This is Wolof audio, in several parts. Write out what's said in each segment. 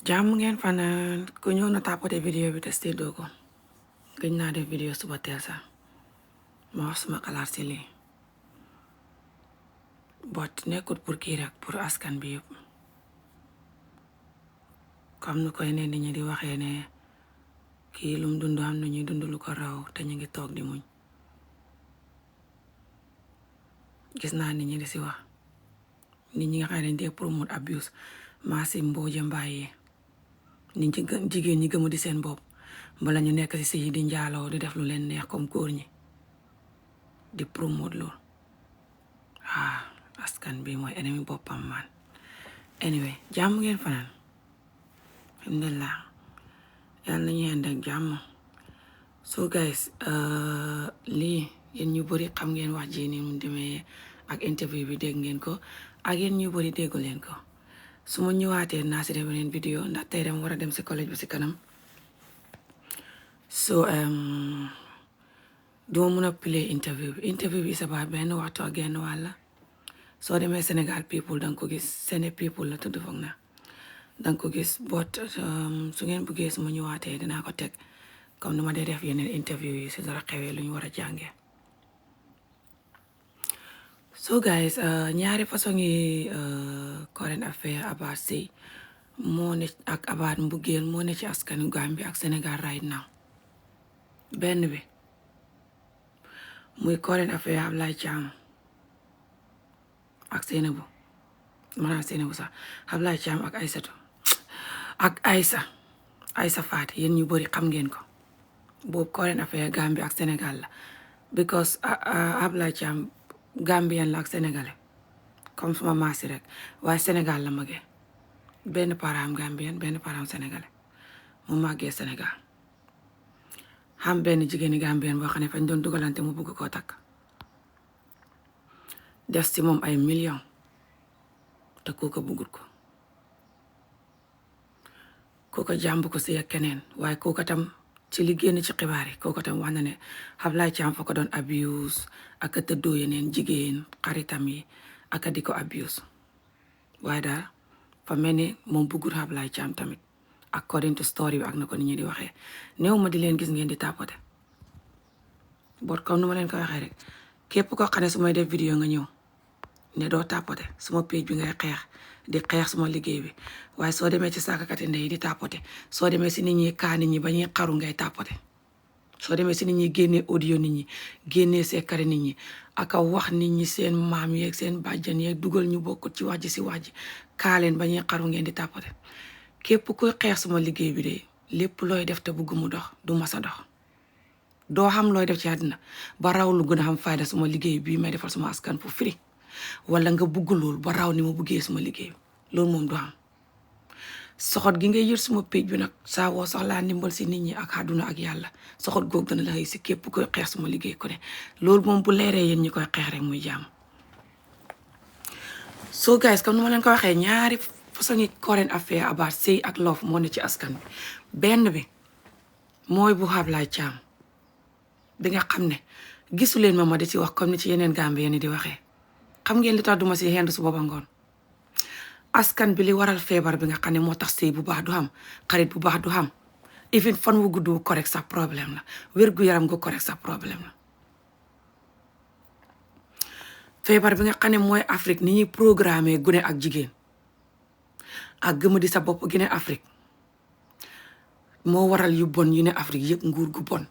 jàmm ngeen fanaan ku ñëw na tapoter vidéo bi te séddoo ko gëj naa def vidéo suba teel sax ma wax suma xalaat si lii bot nekkut pour kii rek pour askan bi yëpp comme nu koy ne nit ñi di waxee ne kii lum dund am na ñuy dund lu ko raw te ñu ngi toog di muñ gis naa nit ñi di si wax nit ñi nga xam ne dañ dee promote abuse maa si mbooja mbaayee nit ñi jigéen ñi gëmu di seen bopp mbala ñu nekk si sëy di njaaloo di def lu leen neex comme góor ñi di promote loolu askan bi mooy ennemi boppam man anyway jàmm ngeen fanaan alhamdulillah yàlla nañu yend ak jàmm so guys lii yéen ñu bëri xam ngeen wax ji ni mu demee ak interview bi dégg ngeen ko ak yéen ñu bëri déggu leen ko su ma ñëwaatee naa si def beneen vidéo ndax tey dama war a dem si collège bi si kanam so duma mun a play interview bi sabaa benn waxtu ak genn wàlla soo demee Sénégal people danga ko gis Séné people la tudd foog na danga ko gis but su ngeen bëggee su ma ñëwaatee dinaa ko teg comme nu ma dee def yeneen interview yi si dara xewee lu ñu war a jàngee so guys ñaari façon yi current affair about sëy moo ne ak about mbugeel moo ne ci askanu Gambie ak Sénégal right now benn bi muy current affair Ablaye Thiam ak Seynabou maanaam Seynabou sax Ablaye Thiam ak Aysatu ak Aysa Faty yéen ñu bëri xam ngeen ko boobu current affair Gambie ak Sénégal la because Ablaye Thiam Gambien la ak Sénégalais comme suma maasi rek waaye Sénégal la magee benn parent Gambien benn parent Sénégalais mu màggee Sénégal xam benn jigéeni Gambien boo xam ne fañ doon dugalante mu bëgg koo takk des ci moom ay millions te kooka bëggut ko kooka jàmb ko si ak keneen waaye kooka tam ci li génn ci xibaar yi kooka tam wax na ne Ablaye Thiam fa ko doon abuse ak a tëddoo yeneen jigéen xaritam yi ak a di ko abuse waaye daal fa mel ni moom bëggut Ablaye Thiam tamit according to story bi ak na ko nit ñi di waxee néew ma di leen gis ngeen di tapote bot comme nu ma leen ko waxee rek képp koo xam ne su may def vidéo nga ñëw ne doo tapote suma page bi ngay xeex di xeex suma liggéey bi waaye soo demee ci saakakati ndey di tapote soo demee si nit ñi kaa nit ñi ba ñuy xaru ngay tapote soo demee si nit ñi génnee audio nit ñi génnee sekkari nit ñi aka wax nit ñi seen maam yeeg seen bàjjan yeeg dugal ñu bokkut ci wax ji si wax ji kaa leen ba ñuy xaru ngeen di tapote képp kuy xeex suma liggéey bi de lépp looy def te bëgg mu dox du masa dox doo xam looy def ci àddina ba raw lu gën a xam fayda suma liggéey bii may defal suma askan fu firi wala nga bugg loolu ba raw ni ma buggee suma liggéey loolu moom du am soxot gi ngay yër suma page bi nag saa woo soxlaa ndimbal si nit ñi ak àdduna ak yàlla soxot googu dana la xëy si képp koy xeex suma liggéey ko ne loolu moom bu leeree yéen ñi koy xeex rek muy jàmm so guys comme nu ma leen ko waxee ñaari façon yi current affair about sëy ak love moo ne ci askan bi benn bi mooy bu Ablaye Thiam bi nga xam ne gisu leen ma di ci wax comme ni ci yeneen Gambien yi di waxee xam ngeen li tax duma si xendu su booba ngoon askan bi li waral feebar bi nga xam ne moo tax sëy bu baax du xam xarit bu baax du xam even fan wu gudd wu correct sax problème la wér gu yaram gu correct sax problème la feebar bi nga xam ne mooy Afrique ni ñuy programmer gune ak jigéen ak gëma di sa bopp gi ne Afrique moo waral yu bon yu ne Afrique yëpp nguur gu bon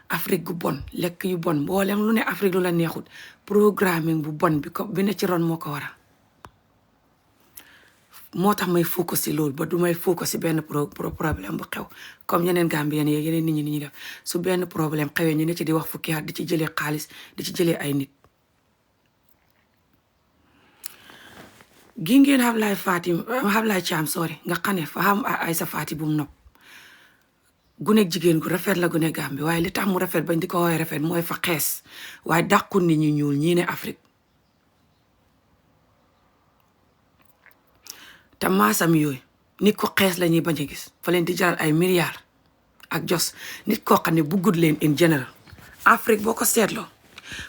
Afrique gu bon lekk yu bon mboolem lu ne Afrique lu la neexut programming bu bon bi ne ci ron moo ko waral moo tax may focus si loolu ba du may focus si benn problème bu xew comme yeneen Gambien yi yeneen nit ñi ni ñuy def su benn problème xewee ñu ne ci di wax fukki at di ci jëlee xaalis di ci jëlee ay nit gi ngeen Ablaye Thiam sori nga xam ne fa xam Aysa Faty bu mu nopp gune jigéen gu rafet la gune Gambie waaye li tax mu rafet bañ di ko woowee rafet mooy fa xees waaye dàqu nit ñi ñuul ñii ne Afrique te maasam yooyu nit ko xees la ñuy bañ a gis fa leen di jaral ay milliards ak jos nit koo xam ne buggut leen in general Afrique boo ko seetloo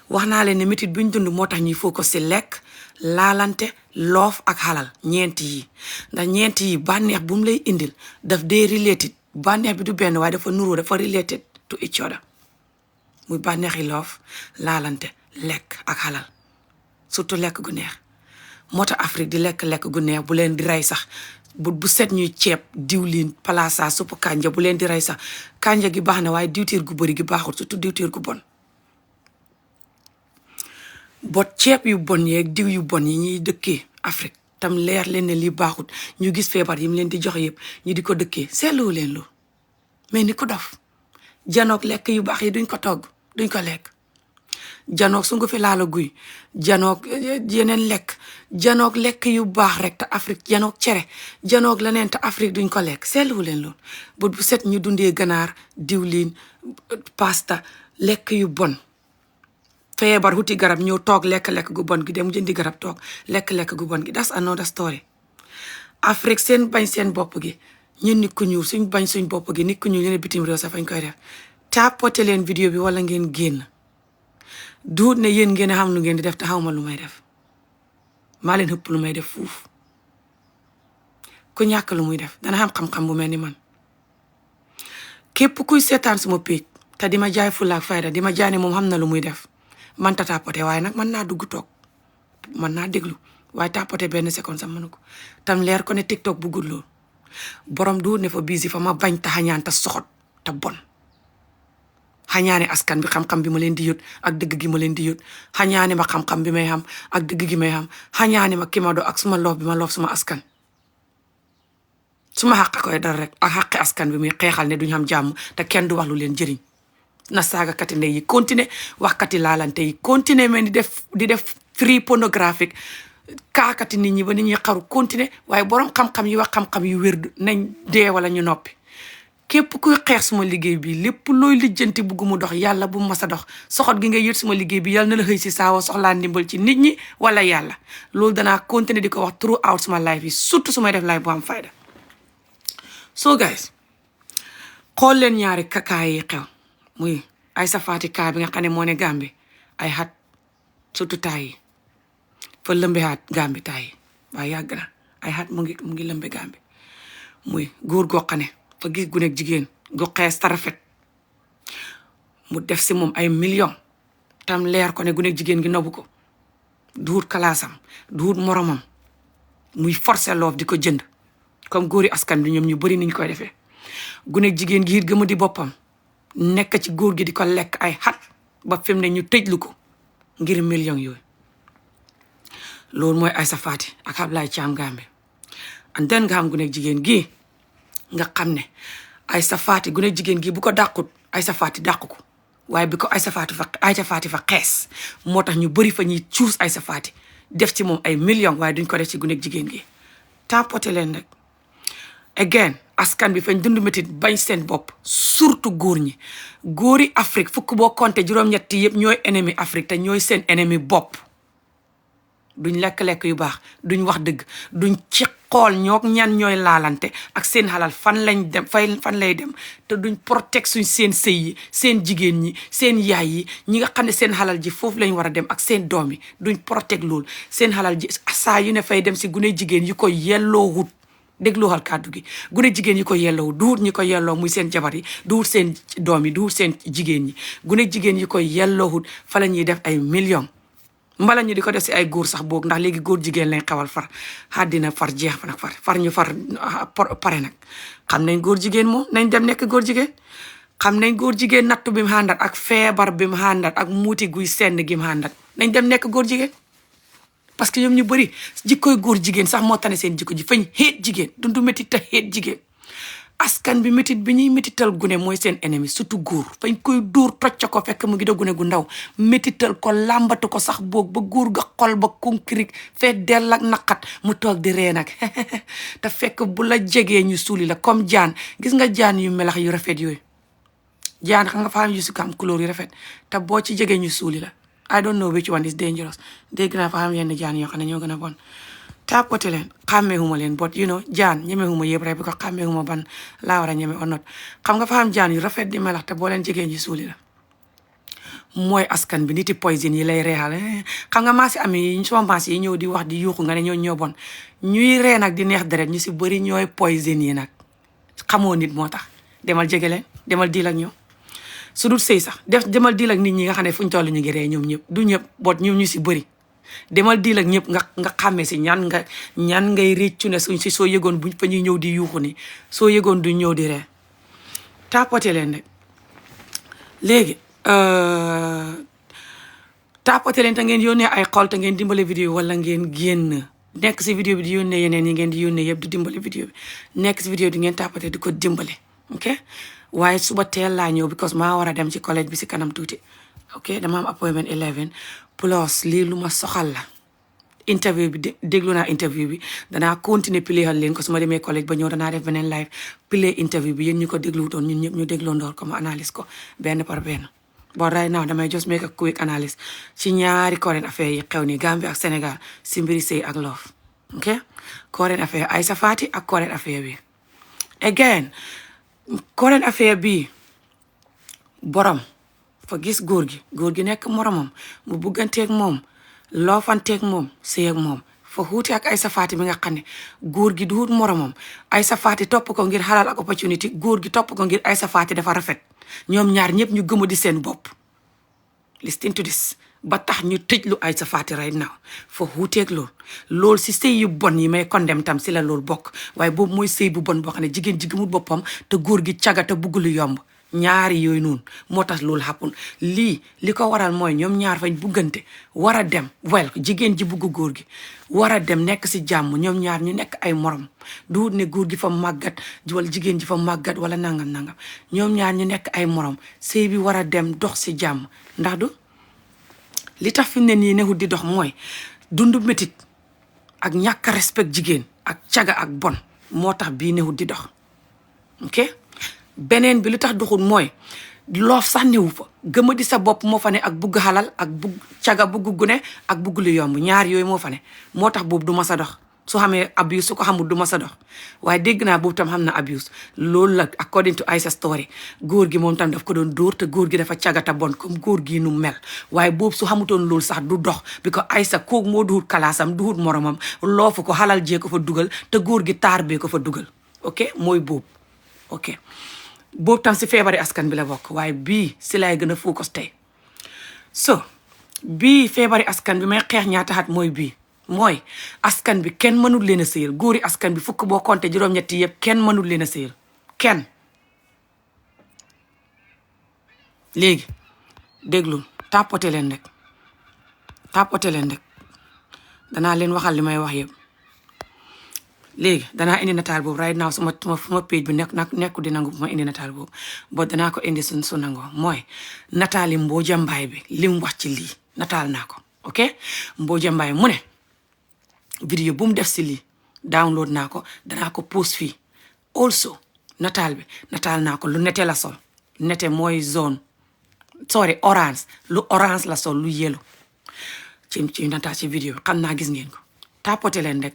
wax naa leen ne métit buñ dund moo tax ñuy focus si lekk laalante loof ak xalal ñeenti yi ndax ñeenti yi bànneex bu mu lay indil daf dee related bànneex bi du benn waaye dafa nuroo dafa related to each other muy bànneexi loof laalante lekk ak xalal surtout lekk gu neex moo tax Afrique di lekk gu neex bu leen di rey sax bu set ñuy ceeb diwlin palaasa suppu kànja bu leen di rey sax kànja gi baax na waaye diwtiir gu bëri gi baaxul surtout diwtiir gu bon bot ceeb yu bon yeeg diw yu bon yi ñuy dëkkee Afrique tam leer leen ne lii baaxut ñu gis feebar yi mu leen di joxe yëpp ñu di ko dëkkee seetluwu leen loolu mais ni ko dof janoog lekk yu baax yi duñ ko togg duñ ko lekk janoog su nga fi laala guy janoog yeneen janoog lekk yu baax rek te Afrique janoog cere janoog leneen te Afrique duñ ko lekk seetluwu leen loolu bu set ñu dundee ganaar diwlin pasta lekk yu bon feebar huti garab ñëw toog lekk gu bon gi dem jëndi garab toog lekk gu bon gi that's another story Afrique seen bañ seen bopp gi ñun nit ku ñuul suñ bañ suñ bopp gi nit ku ñuul ñu bitim réew sax fañ koy def tapoté leen vidéo bi wala ngeen génn duut ne yéen ngeen xam lu ngeen di def te xaw ma lu may def maa leen ëpp lu may def fuuf ku ñàkk lu muy def dana xam xam-xam bu mel ni man képp kuy seetaan suma péej te di ma jaay fulla ak fayda di ma jaay ne moom xam na lu muy def man ta tapoté waaye nag mën naa dugg toog mën naa déglu waaye tapoté benn seconde sax mënu ko tam leer ko ne TikTok bu gudd loolu borom duut ne fa bisi fa ma bañ ta xañaan ta soxot te bon xañaane askan bi xam-xam bi ma leen di yót ak dëgg gi ma leen di yót xañaane ma xam-xam bi may xam ak dëgg gi may xam xañaane ma ki ma do ak suma loof bi ma loof suma askan suma xàq koy dara rek ak xàqi askan bi muy xeexal ne duñ xam jàmm te kenn du wax lu leen jëriñ na saagakati ndey yi continuer waxkati laalante yi continuer mais di def free pornographique kaakati nit ñi ba nit ñi xaru continuer waaye borom xam-xam yi wax xam-xam yu wér nañ dee wala ñu noppi képp kuy xeex suma liggéey bi lépp looy lijjanti bugg mu dox yàlla bu masa dox soxot gi ngay yët suma liggéey bi yàlla na la xëy si saawa soxlaa ndimbal ci nit ñi wala yàlla loolu danaa continuer di ko wax throughout suma life yi surtout sumay def life bu am fayda so guys xool leen ñaari kakaay yi xew muy ay safaati kaa bi nga xam ne moo ne Gambie ay xat surtout taay yi fa lëmbe xaat Gambie taay yi waaye yàgg na ay xat mu ngi lëmbe Gambie muy góor goo xam ne fa gis gu nekk jigéen gu xees ta rafet mu def si moom ay million tam leer ko ne gu nekk jigéen gi nobu ko duut kalaasam duut moromam muy forcé loof di ko jënd comme góori askan bi ñoom ñu bari niñ koy defee gu nekk jigéen gi it gëma di boppam nekk ci góor gi di ko lekk ay xat ba fi mu ne ñu tëjlu ko ngir million yooyu loolu mooy Aïssa Faty ak Ablaye Thiam Gambe and then nga xam gu nekk jigéen gi nga xam ne Aïssa Faty gu nekk jigéen gi bu ko dàqut Aïssa Faty dàq ko waaye bi ko Aïssa Faty fa xees moo tax ñu bëri fa ñuy cuus Aïssa Faty def ci moom ay million waaye duñ ko def ci gu nekk jigéen gi tapoté leen rek again askan bi fañ dund métit bañ seen bopp surtout góor ñi góori Afrique fukk boo compté juróom-ñetti yëpp ñooy ennemi Afrique te ñooy seen ennemi bopp duñ lekk-lekk yu baax duñ wax dëgg duñ ci xool ñoo ñan ñooy laalante ak seen xalal fan lay dem te duñ protect suñ seen sëy yi seen jigéen ñi seen yaay yi ñi nga xam ne seen xalal ji foofu lañ war a dem ak seen doom yi duñ protect loolu seen xalal ji saa yu ne fay dem si gune jigéen yi ko yelloo wut dégloo xal kàddu gi gune jigéen yi ko yelloo duut ñi ko yelloo muy seen jabar yi duut seen doom yi duut seen jigéen ñi gune jigéen yi ko yelloo wut fa la ñuy def ay millions mbala ñu di ko def si ay góor sax boog ndax léegi góor jigéen lañ xewal far àddina far jeex fa nag far ñu pare nag xam nañ góor jigéen moom nañ dem nekk góor jigéen xam nañ góor jigéen nattu bi mu àndat ak feebar bi mu àndat ak muuti guy senn gi mu àndat nañ dem nekk góor jigéen parce que ñoom ñu bëri jikkoy góor jigéen sax moo tane seen jikko ji fañ xeet jigéen dundu métit te xeet jigéen askan bi métit bi ñuy métital gune mooy seen ennemi surtout góor fañ koy dóor tocc ko fekk mu ngi da gune gu ndaw métital ko làmbatu ko sax boog ba góor ga xol ba kunkirik fee dell ak naqat mu toog di ree nag te fekk bu la jegee ñu suuli la comme jaan gis nga jaan yu melax yu rafet yooyu jaan xam nga fa am yu si am couleur yu rafet te boo ci jegee ñu suuli la I don't know which one is dangerous dégg naa fa am yenn jaan yoo xam ne ñoo gën a bon tapoté leen xàmmeehuma leen but you know jaan ñemehuma yëpp rek bi ko xàmmeehuma ban laa war a ñeme or not xam nga fa am jaan yu rafet di melax te boo leen jegee ñu suuli la mooy askan bi niti poison yi lay reexal xam nga maasi ami yi suma maas yi ñëw di wax di yuuxu nga ne ñoo bon ñuy ree nag di neex deret ñu si bëri ñooy poison yi nag xamoo nit moo tax demal jege leen demal diil ak ñoom su dul sëy sax demal diil ak nit ñi nga xam ne fuñ toll ñu ngi ree ñoom ñëpp du ñëpp boot ñu si bëri demal diil ak ñëpp nga xàmmee si ñan ngay réccu ne suñ si soo yëgoon buñ fa ñuy ñëw di yuuxu ni soo yëgoon duñ ñëw di ree tapoté leen rek léegi tapoté leen te ngeen yónnee ay xol te ngeen dimbale vidéo wala ngeen génn nekk si vidéo bi di yónnee yeneen yi ngeen di yónnee yëpp di dimbale vidéo bi nekk si vidéo di ngeen tapoté di ko dimbale ok waaye suba teel laa ñëw because maa war a dem ci collège bi si kanam tuuti ok dama am appointment 11 plus lii lu ma soxal la interview bi déglu naa interview bi danaa continuer playal leen ko su ma demee collège ba ñëw danaa def beneen live play interview bi yéen ñu ko dégluwutoon ñun ñëpp ñu dégloo ndoor ko ma analyse ko benn par benn bon right now damay just make a quick analyse ci ñaari current affaire yi xew ni Gambie ak Sénégal si mbiri sëy ak love ok current affaire Aïssa Fatty ak current affaire bi again current affaire bi borom fa gis góor gi nekk moromam mu bugganteeg moom loofanteeg moom sëy ak moom fa xuuti ak Aïssa Fatty mi nga xam ne góor gi duhut moromam Aïssa Fatty topp ko ngir xalal ak opportunity góor gi topp ko ngir Aïssa Fatty dafa rafet ñoom ñaar ñëpp ñu gëma di seen bopp listen to this ba tax ñu tëj lu Aïssa Fatty right now fa xuuteeg loolu si sëy yu bon yi may condemn tam si la loolu bokk waaye boobu mooy sëy bu bon boo xam ne jigéen ji gëmul boppam te góor gi caga te bugg lu yomb ñaari yooyu noonu moo tax loolu happen li ko waral mooy ñoom ñaar fañ buggante war a dem jigéen ji bugg góor gi war a dem nekk si jàmm ñoom ñaar ñu nekk ay morom du ne góor gi fa màggat wala jigéen ji fa màggat wala nangam ñoom ñaar ñu nekk ay morom sëy bi war a dem dox si jàmm ndax du li tax fi mu ne nii newut di dox mooy dundu métit ak ñàkk respect jigéen ak caga ak bon moo tax bii newut di dox ok beneen bi lu tax doxul mooy loof sax newu fa gëma di sa bopp moo fa ne ak bugg xalal ak bugg caga bugg gune ak bugg lu yomb ñaar yooyu moo fa ne moo tax boobu du ma sa dox su xamee abuse su ko xamul du ma sa dox waaye dégg naa boobu tam xam na abuse loolu la according to Aïssa story góor gi moom tam daf ko doon dóor te góor gi dafa cagata bon comme góor gi nu mel waaye boobu su xamutoon loolu sax du dox bi ko Aïssa kooku moo duhut kalaasam duhut moromam loofu ko xalal jee ko fa dugal te góor gi taar bee ko fa dugal ok mooy boobu ok boobu tam si feebari askan bi la bokk waaye bii si lay gën a focus tey so bii feebari askan bi may xeex ñaata xat mooy bii mooy askan bi kenn mënul leen a sëyal góori askan bi fukk boo compté juróom-ñetti yëpp kenn mënul leen a sëyal kenn léegi déglu tapoté leen rek danaa leen waxal li may wax yëpp léegi danaa indi nataal boobu right now suma page bi nekku di nangu bu ma indi nataal boobu boo danaa ko indi su nangoo mooy nataali Mbooja Mbaay bi li mu wax ci lii nataal naa ko ok Mbooja Mbaay mu ne vidéo bu mu def si lii download naa ko danaa ko post fii also nataal naa ko lu nete la sol nete mooy zone sorry orange lu orange la sol lu yellow ci nataal ci vidéo bi xam naa gis ngeen ko tapoté leen rek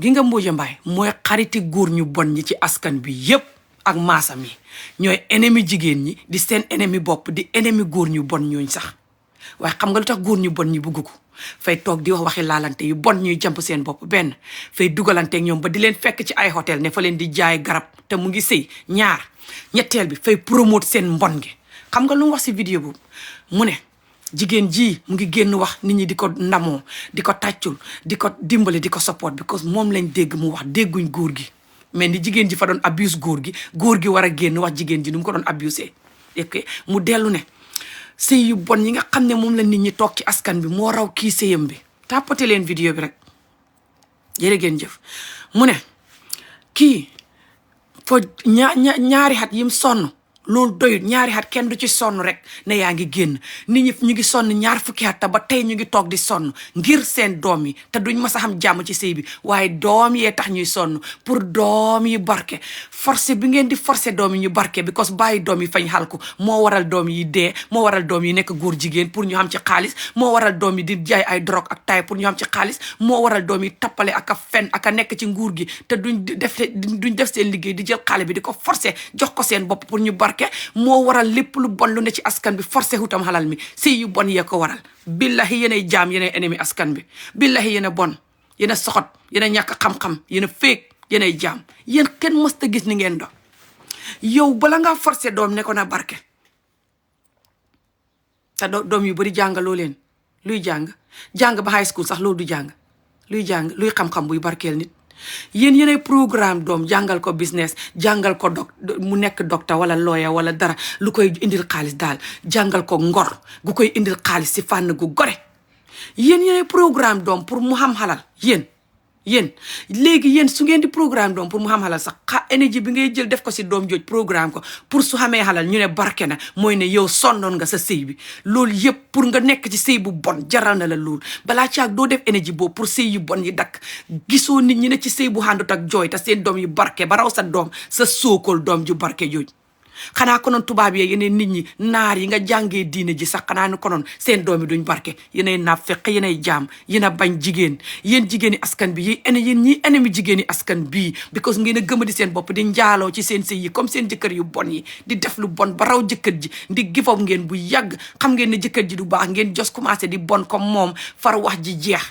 gi nga Mbooja Mbaay mooy xariti góor ñu bon ñi ci askan bi yépp ak maasam yi ñooy ennemi jigéen ñi di seen ennemi bopp di ennemi góor ñu bon ñooñ sax waaye xam nga lu tax góor ñu bon ñi bugg ko fay toog di wax waxi laalante yu bon ñuy jàmp seen bopp benn fay dugalanteeg ñoom ba di leen fekk ci ay hôtel ne fa leen di jaay garab te mu ngi sëy ñaar ñetteel bi fay promote seen mbon gi xam nga lu mu wax si vidéo boobu mu ne jigéen ji mu ngi génn wax nit ñi di ko ndamoo di ko tàccul di ko dimbale di ko support because moom lañ dégg mu wax dégguñ góor gi mais ni jigéen ji fa doon abuse góor gi war a génn wax jigéen ji nu mu ko doon abusé ok mu dellu ne sëy yu bon yi nga xam ne moom la nit ñi toog ci askan bi moo raw kii sëyam bi tapoté leen vidéo bi rek jërë ngeen jëf mu ne kii fo ñaari at yim sonn loolu doyut ñaari at kenn du ci sonn rek ne yaa ngi génn nit ñi ñu ngi sonn ñaar fukki at te ba tey ñu ngi toog di sonn ngir seen doom yi te duñ mas a xam jàmm ci sëy bi waaye doom yee tax ñuy sonn pour doom yi barke forcé bi ngeen di forcé doom yi ñu barke because bàyyi doom yi fañ xalku moo waral doom yi dee moo waral doom yi nekk góor jigéen pour ñu xam ci xaalis moo waral doom yi di jaay ay drogue ak taay pour ñu xam ci xaalis moo waral doom yi tappale ak a fen ak a nekk ci nguur gi te duñ def seen liggéey di jël xale bi di ko forcé jox ko seen bopp pour ñu barke barke moo waral lépp lu bon lu ne ci askan bi forcé hutam xalal mi sëy yu bon yee ko waral billahi yéenay jaam yéenay ennemi askan bi billahi yéen a bon yéen a soxot yéen a ñàkk xam-xam yéen a féeg yéenay jaam yéen kenn mësta gis ni ngeen do yow bala ngaa forcé doom ne ko na barke te doom yu bari jàngaloo leen luy jàng ba high school sax loolu du jàng luy xam-xam buy barkeel nit yéen yéenay programme doom jàngal ko business jàngal ko mu nekk docteur wala lawyer wala dara lu koy indil xaalis daal jàngal ko ngor gu koy indil xaalis si fànn gu gore yéen yéenay programme doom pour mu xam xalal yéen léegi yéen su ngeen di programme doom pour mu xam xalal sax énergie bi ngay jël def ko si doom jooj programme ko pour su xamee xalal ñu ne barke na mooy ne yow sonnoon nga sa sëy bi loolu yëpp pour nga nekk ci sëy bu bon jaral na la loolu balaa caag doo def énergie boobu pour sëy yu bon yi dakk gisoo nit ñi ne ci sëy bu àndut ak jooy te seen doom yu barke ba raw sa doom sa sookool doom ju barke jooj xanaa konoon tubaab yee yeneen nit ñi naar yi nga jàngee diine ji sax xanaa ni konoon seen doom yi duñ barke yéenay naaf fekk yéenay jaam yéen a bañ jigéen yéen jigéeni askan bi yéen ñi ennemi jigéeni askan bii because ngeen a gëmadi seen bopp di njaaloo ci seen sëy yi comme seen jëkkër yu bon yi di def lu bon ba raw jëkkër ji di give up ngeen bu yàgg xam ngeen ne jëkkër ji du baax ngeen jos commencé di bon comme moom far wax ji jeex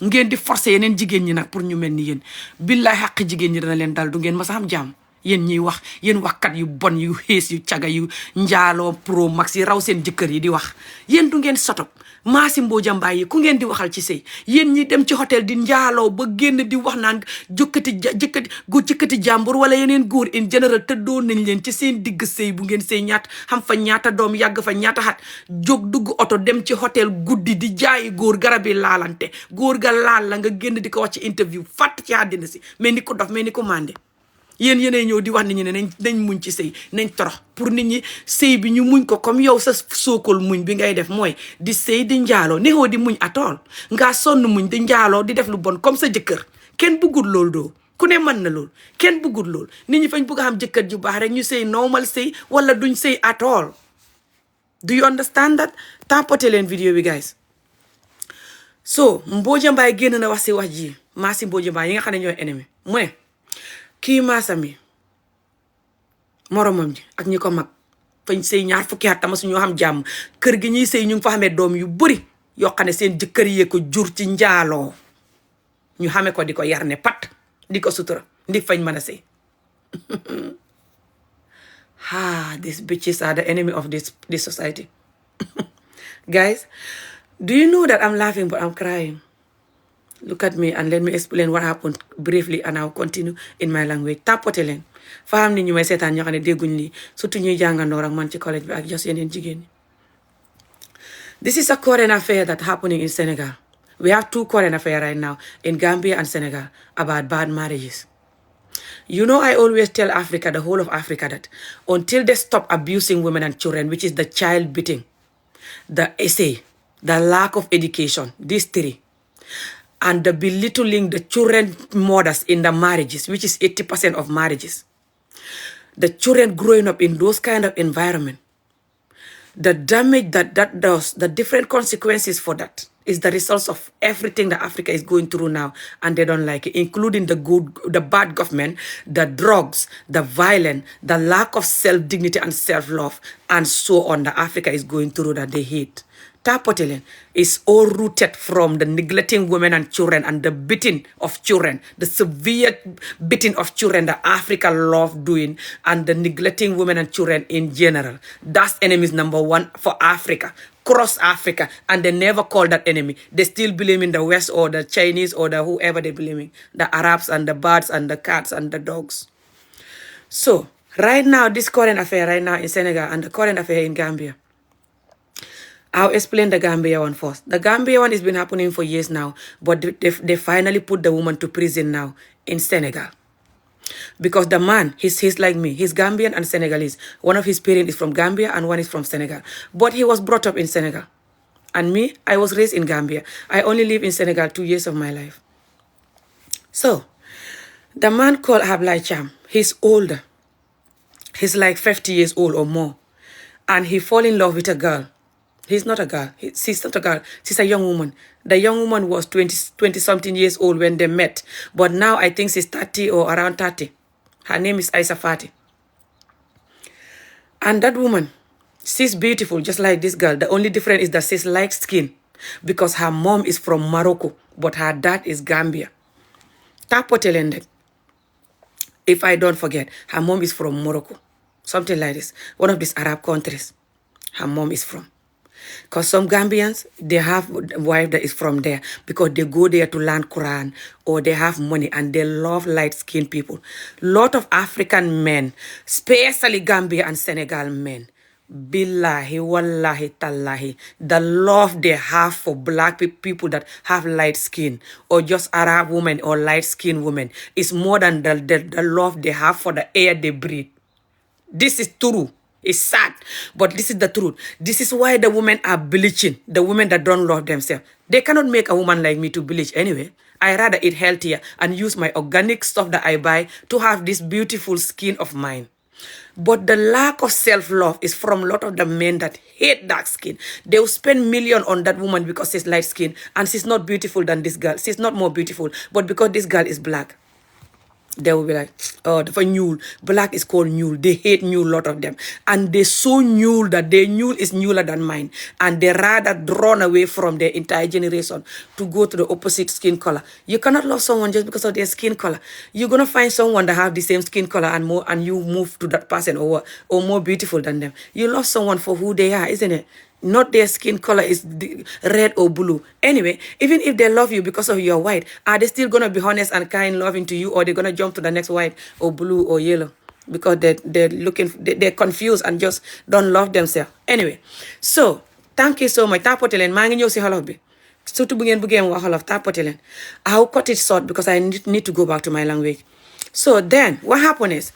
ngeen di forcer yeneen jigéen ñi nag pour ñu mel ni yéen billaay xàq jigéen ñi dana leen dal du ngeen ma sax am jaam yéen ñiy wax yéen waxkat yu bon yu xees yu caga yu njaaloo pro max yi raw seen jëkkër yi di wax yéen du ngeen sotop maasi mbooja mbaay yi ku ngeen di waxal ci sëy yéen ñi dem ci hôtel di njaaloo ba génn di wax naan jëkkati jàmbur wala yeneen góor in général tëddoo nañ leen ci seen digg sëy bu ngeen sëy ñaata xam fa ñaata doom yàgg fa ñaata xat jóg dugg oto dem ci hôtel guddi di jaayi góor garab yi laalante góor ga laal la nga génn di ko wax ci interview fàtt ci àddina si mais ni ko dof mais ni ko mànde yéen yéenay ñëw di wax nit ñi ne nañ muñ ci sëy nañ torox pour nit ñi sëy bi ñu muñ ko comme yow sa sookol muñ bi ngay def mooy di sëy di njaaloo nexoo di muñ atool ngaa sonn muñ di njaaloo di def lu bon comme sa jëkkër kenn bëggul loolu doo ku ne mën na loolu kenn bëggul loolu nit ñi fañ bëgg a xam jëkkër ju baax rek ñu sëy normal sëy wala duñ sëy atool do you understand that tapote leen vidéo bi guys so Mbooja Mbaay génn na wax si wax ji maa si Mbooja Mbaay yi nga xam ne ñooy ennemi mu ne kii maasami moromam ji ak ñi ko mag fañ sëy ñaar fukki at tama suñoo xam jàmm kër gi ñuy sëy ñu ngi fa xamee doom yu bari yoo xam ne seen jëkkër yee ko jur ci njaaloo ñu xamee ko di ko yar ne pat di ko sutura ndi fañ mën a sëy these bitches are the enemy of this society guys do you know that I'm laughing but I'm crying? Look at me and let me explain what happened briefly and I'll continue in my language. Tapote leen fa xam ni ñu may seetaan ñoo xam ne dégguñ lii surtout ñuy jàngandoor ak man ci collège bi ak just yeneen jigéen ñi. This is a current affair that's happening in Senegal. We have two current affairs right now in Gambia and Senegal about bad marriages. You know, I always tell Africa, the whole of Africa, that until they stop abusing women and children, which is the child beating, the essay, the lack of education, these three, and the belittling the children mothers in the marriages, which is 80% of marriages. The children growing up in those kind of environment, the damage that does, the different consequences for that is the results of everything that Africa is going through now, and they don't like it, including the bad government, the drugs, the violence, the lack of self-dignity and self-love, and so on that Africa is going through that they hate. Tapotelin is all rooted from the neglecting women and children and the beating of children, the severe beating of children that Africa love doing, and the neglecting women and children in general. That's enemies number one for Africa, cross Africa, and they never call that enemy. They still blaming the West or the Chinese or the whoever they blaming, the Arabs and the birds and the cats and the dogs. So right now, this current affair right now in Senegal and the current affair in Gambia, I'll explain the Gambia one first. The Gambia one has been happening for years now, but they finally put the woman to prison now in Senegal. Because the man, he's like me. He's Gambian and Senegalese. One of his parents is from Gambia and one is from Senegal. But he was brought up in Senegal. And me, I was raised in Gambia. I only lived in Senegal 2 years of my life. So, the man called Hablai Cham, he's older. He's like 50 years old or more. And he fall in love with a girl. He's not a girl. She's not a girl. She's a young woman. The young woman was 20-something years old when they met. But now I think she's 30 or around 30. Her name is Aisha Fati. And that woman, she's beautiful, just like this girl. The only difference is that she's light skin because her mom is from Morocco, but her dad is Gambia. Tapotelendek. If I don't forget, her mom is from Morocco. Something like this. One of these Arab countries. Her mom is from. Because some Gambians, they have a wife that is from there because they go there to learn Quran or they have money and they love light-skinned people. Lot of African men, especially Gambia and Senegal men, billahi, wallahi, tallahi, the love they have for black people that have light skin or just Arab women or light-skinned women is more than the love they have for the air they breathe. This is true. It's sad, but this is the truth. This is why the women are bleaching, the women that don't love themselves. They cannot make a woman like me to bleach anyway. I rather eat healthier and use my organic stuff that I buy to have this beautiful skin of mine. But the lack of self-love is from a lot of the men that hate dark skin. They will spend millions on that woman because she's light skin and she's not beautiful than this girl. She's not more beautiful, but because this girl is black. They will be like, oh, for Newell. Black is called Newell. They hate Newell, a lot of them. And they so Newell that their Newell is Newler than mine. And they rather drawn away from their entire generation to go to the opposite skin color. You cannot love someone just because of their skin color. You're going to find someone that have the same skin color and more, and you move to that person or more beautiful than them. You love someone for who they are, isn't it? Not their skin color is red or blue. Anyway, even if they love you because of your white, are they still going to be honest and kind, loving to you, or they're going to jump to the next white or blue or yellow? Because they're confused and just don't love themselves. Anyway, so thank you so much. Tapotelen, maa ngi ñëw si xolof bi. Surtout bu ngeen bëggee wax xolof, tapotelen. I'll cut it short because I need to go back to my language. So then, what happened is,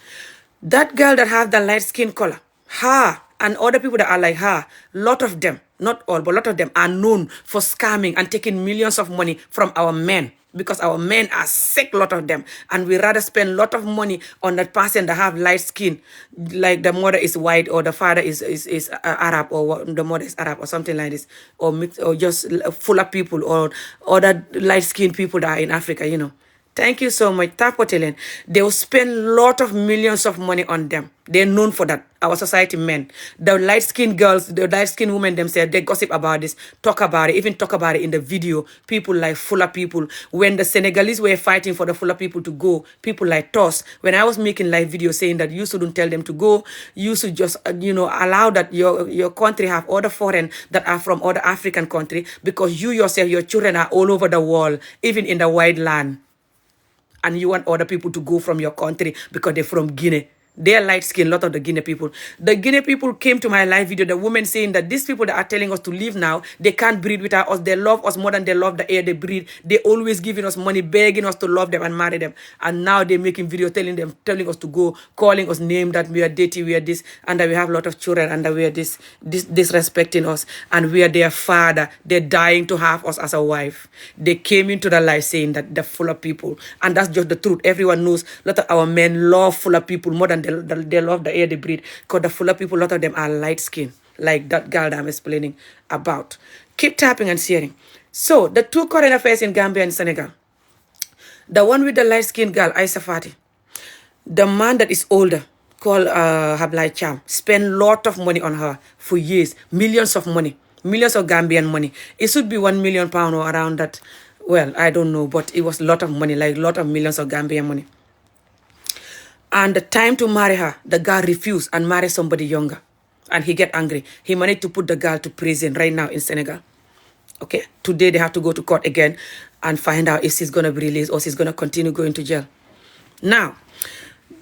that girl that have the light skin color, her and other people that are like her, lot of them, not all, but a lot of them are known for scamming and taking millions of money from our men because our men are sick, lot of them, and we rather spend a lot of money on that person that have light skin, like the mother is white or the father is Arab or the mother is Arab or something like this, or mix, or just full of people or other light skinned people that are in Africa, you know. Thank you so much. Tapotelen. They will spend a lot of millions of money on them. They're known for that. Our society men. The light-skinned girls, the light-skinned women themselves, they gossip about this, talk about it, even talk about it in the video. People like Fuller people. When the Senegalese were fighting for the Fuller people to go, people like Toss, when I was making live videos saying that you shouldn't tell them to go, you should just, allow that your country have other foreign that are from other African country, because you yourself, your children are all over the world, even in the white land. And you want other people to go from your country because they're from Guinea. They're light skinned, a lot of the Guinea people. The Guinea people came to my live video, the woman saying that these people that are telling us to leave now, they can't breathe without us. They love us more than they love the air they breathe. They always giving us money, begging us to love them and marry them. And now they're making videos telling us to go, calling us name that we are dirty, we are this, and that we have a lot of children, and that we are disrespecting us, and we are their father. They're dying to have us as a wife. They came into the life saying that they're full of people. And that's just the truth. Everyone knows a lot of our men love full of people more than they love the air they breathe, because the fuller people, a lot of them are light skinned, like that girl that I'm explaining about. Keep tapping and sharing. So the two current affairs in Gambia and Senegal, the one with the light skinned girl, Aisha Fati, the man that is older called Hablai Cham, spent a lot of money on her for years, millions of money, millions of Gambian money. It should be £1 million or around that. Well, I don't know, but it was a lot of money, like a lot of millions of Gambian money. And the time to marry her, the girl refused and married somebody younger. And he get angry. He managed to put the girl to prison right now in Senegal. Okay? Today they have to go to court again and find out if she's going to be released or she's going to continue going to jail. Now,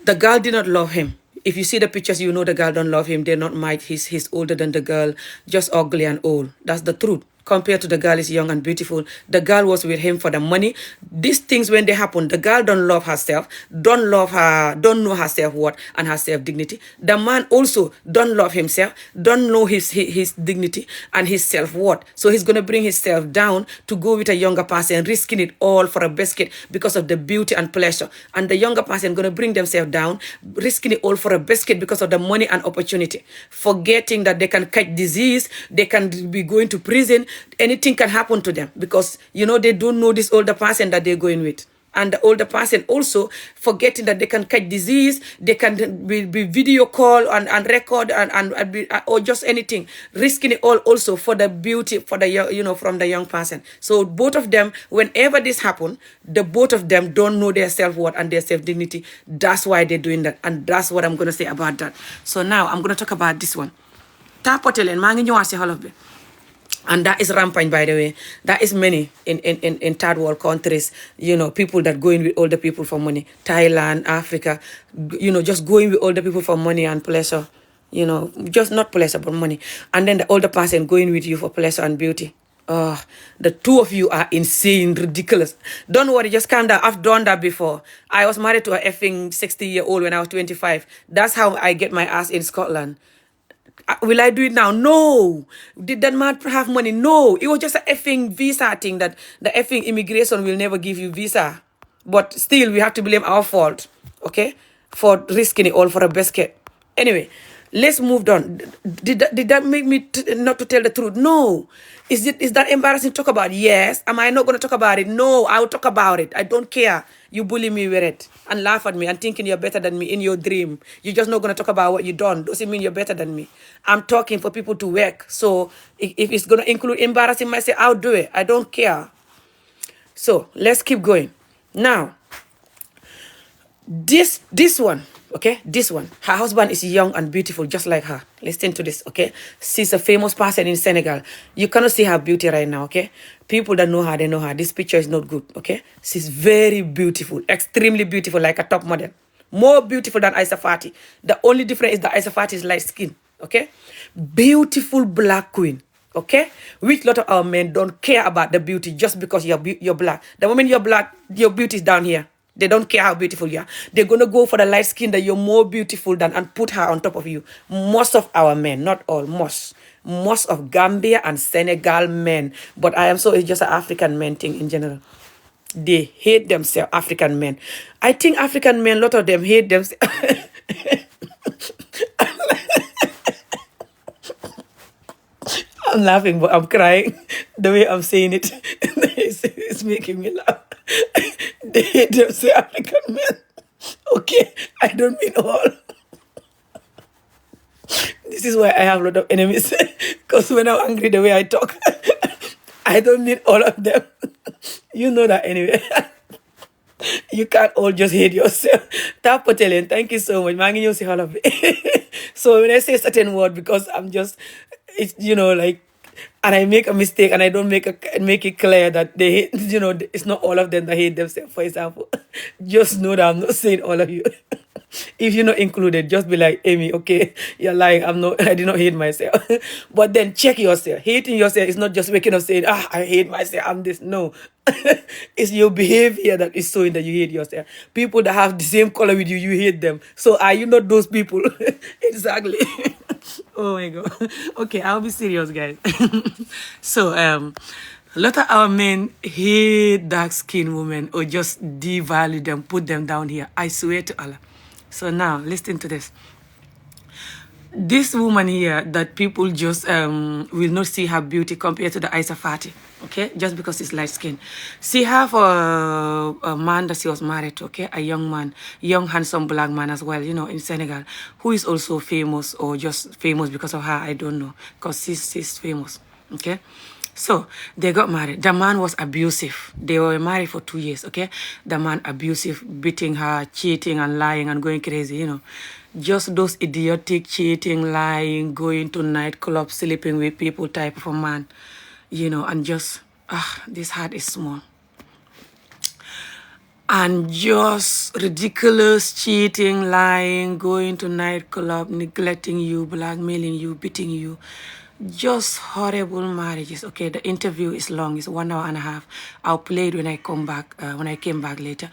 the girl did not love him. If you see the pictures, you know the girl don't love him. They're not married. He's older than the girl, just ugly and old. That's the truth. Compared to the girl is young and beautiful. The girl was with him for the money. These things, when they happen, the girl don't love herself, don't know her self-worth and her self-dignity. The man also don't love himself, don't know his dignity and his self-worth. So he's going to bring himself down to go with a younger person, risking it all for a biscuit because of the beauty and pleasure. And the younger person going to bring themselves down, risking it all for a biscuit because of the money and opportunity. Forgetting that they can catch disease, they can be going to prison, anything can happen to them because, they don't know this older person that they're going with. and the older person also forgetting that they can catch disease, they can be video call and record or just anything, risking it all also for the beauty for the young, from the young person. So both of them, whenever this happen, the both of them don't know their self-worth and their self-dignity. That's why they're doing that, and that's what I'm going to say about that. So now I'm going to talk about this one. Tapotelen, maa ngi ñëwaat si xolof bi. And that is rampant, by the way. That is many in third world countries, people that go in with older people for money. Thailand, Africa, just going with older people for money and pleasure. Just not pleasure, but money. And then the older person going with you for pleasure and beauty. Oh, the two of you are insane, ridiculous. Don't worry, just calm down. I've done that before. I was married to a effing 60-year-old when I was 25. That's how I get my ass in Scotland. Will I do it now? No. Did that man have money? No. It was just a effing visa thing that the effing immigration will never give you visa. But still, we have to blame our fault, okay, for risking it all for a biscuit. Anyway, let's move on. Did that make me not to tell the truth? No. Is that embarrassing to talk about? Yes. Am I not going to talk about it? No. I will talk about it. I don't care. You bully me with it and laugh at me and thinking you're better than me in your dream. You're just not going to talk about what you done. Doesn't mean you're better than me. I'm talking for people to work. So if it's going to include embarrassing myself, I'll do it. I don't care. So let's keep going. Now, this one, okay, this one. Her husband is young and beautiful, just like her. Listen to this, okay? She's a famous person in Senegal. You cannot see her beauty right now, okay? People that know her, they know her. This picture is not good, okay? She's very beautiful, extremely beautiful, like a top model. More beautiful than Aisha Fati. The only difference is that Aisha Fati is light skin, okay? Beautiful black queen, okay? Which lot of our men don't care about the beauty just because you're black. The moment you're black, your beauty is down here. They don't care how beautiful you are. They're going to go for the light skin that you're more beautiful than and put her on top of you. Most of our men, not all, most of Gambia and Senegal men, but I am so it's just an African men thing in general. They hate themselves, African men. I think African men, a lot of them hate themselves. I'm laughing, but I'm crying. The way I'm saying it, it's making me laugh. They hate themselves, African men. Okay, I don't mean all. This is why I have a lot of enemies. Because when I'm angry the way I talk, I don't mean all of them. You know that anyway. You can't all just hate yourself. Tapotelen, thank you so much. Mangi you see all of it. So when I say a certain word, because I'm just, it's like, and I make a mistake and I don't make it clear that they hate, it's not all of them that hate themselves, for example. Just know that I'm not saying all of you. If you're not included, just be like, Amy, okay, you're lying. I did not hate myself. But then check yourself. Hating yourself is not just waking up saying, I hate myself, I'm this. No. It's your behavior that is showing that you hate yourself. People that have the same color with you, you hate them. So are you not those people? Exactly. Oh my God. Okay, I'll be serious, guys. So, a lot of our men hate dark-skinned women or just devalue them, put them down here. I swear to Allah. So now, listen to this. This woman here that people just will not see her beauty compared to the Aisha Fati, okay? Just because it's light skin. She have a man that she was married to, okay? A young man, young, handsome black man as well, in Senegal, who is also famous or just famous because of her, I don't know, because she's famous, okay? So they got married. The man was abusive. They were married for 2 years, okay? The man abusive, beating her, cheating and lying and going crazy, Just those idiotic cheating, lying, going to nightclubs, sleeping with people type of a man, and just, this heart is small. And just ridiculous cheating, lying, going to nightclub, neglecting you, blackmailing you, beating you. Just horrible marriages. Okay, the interview is long. It's 1 hour and a half. I'll play it when I come back. When I came back later.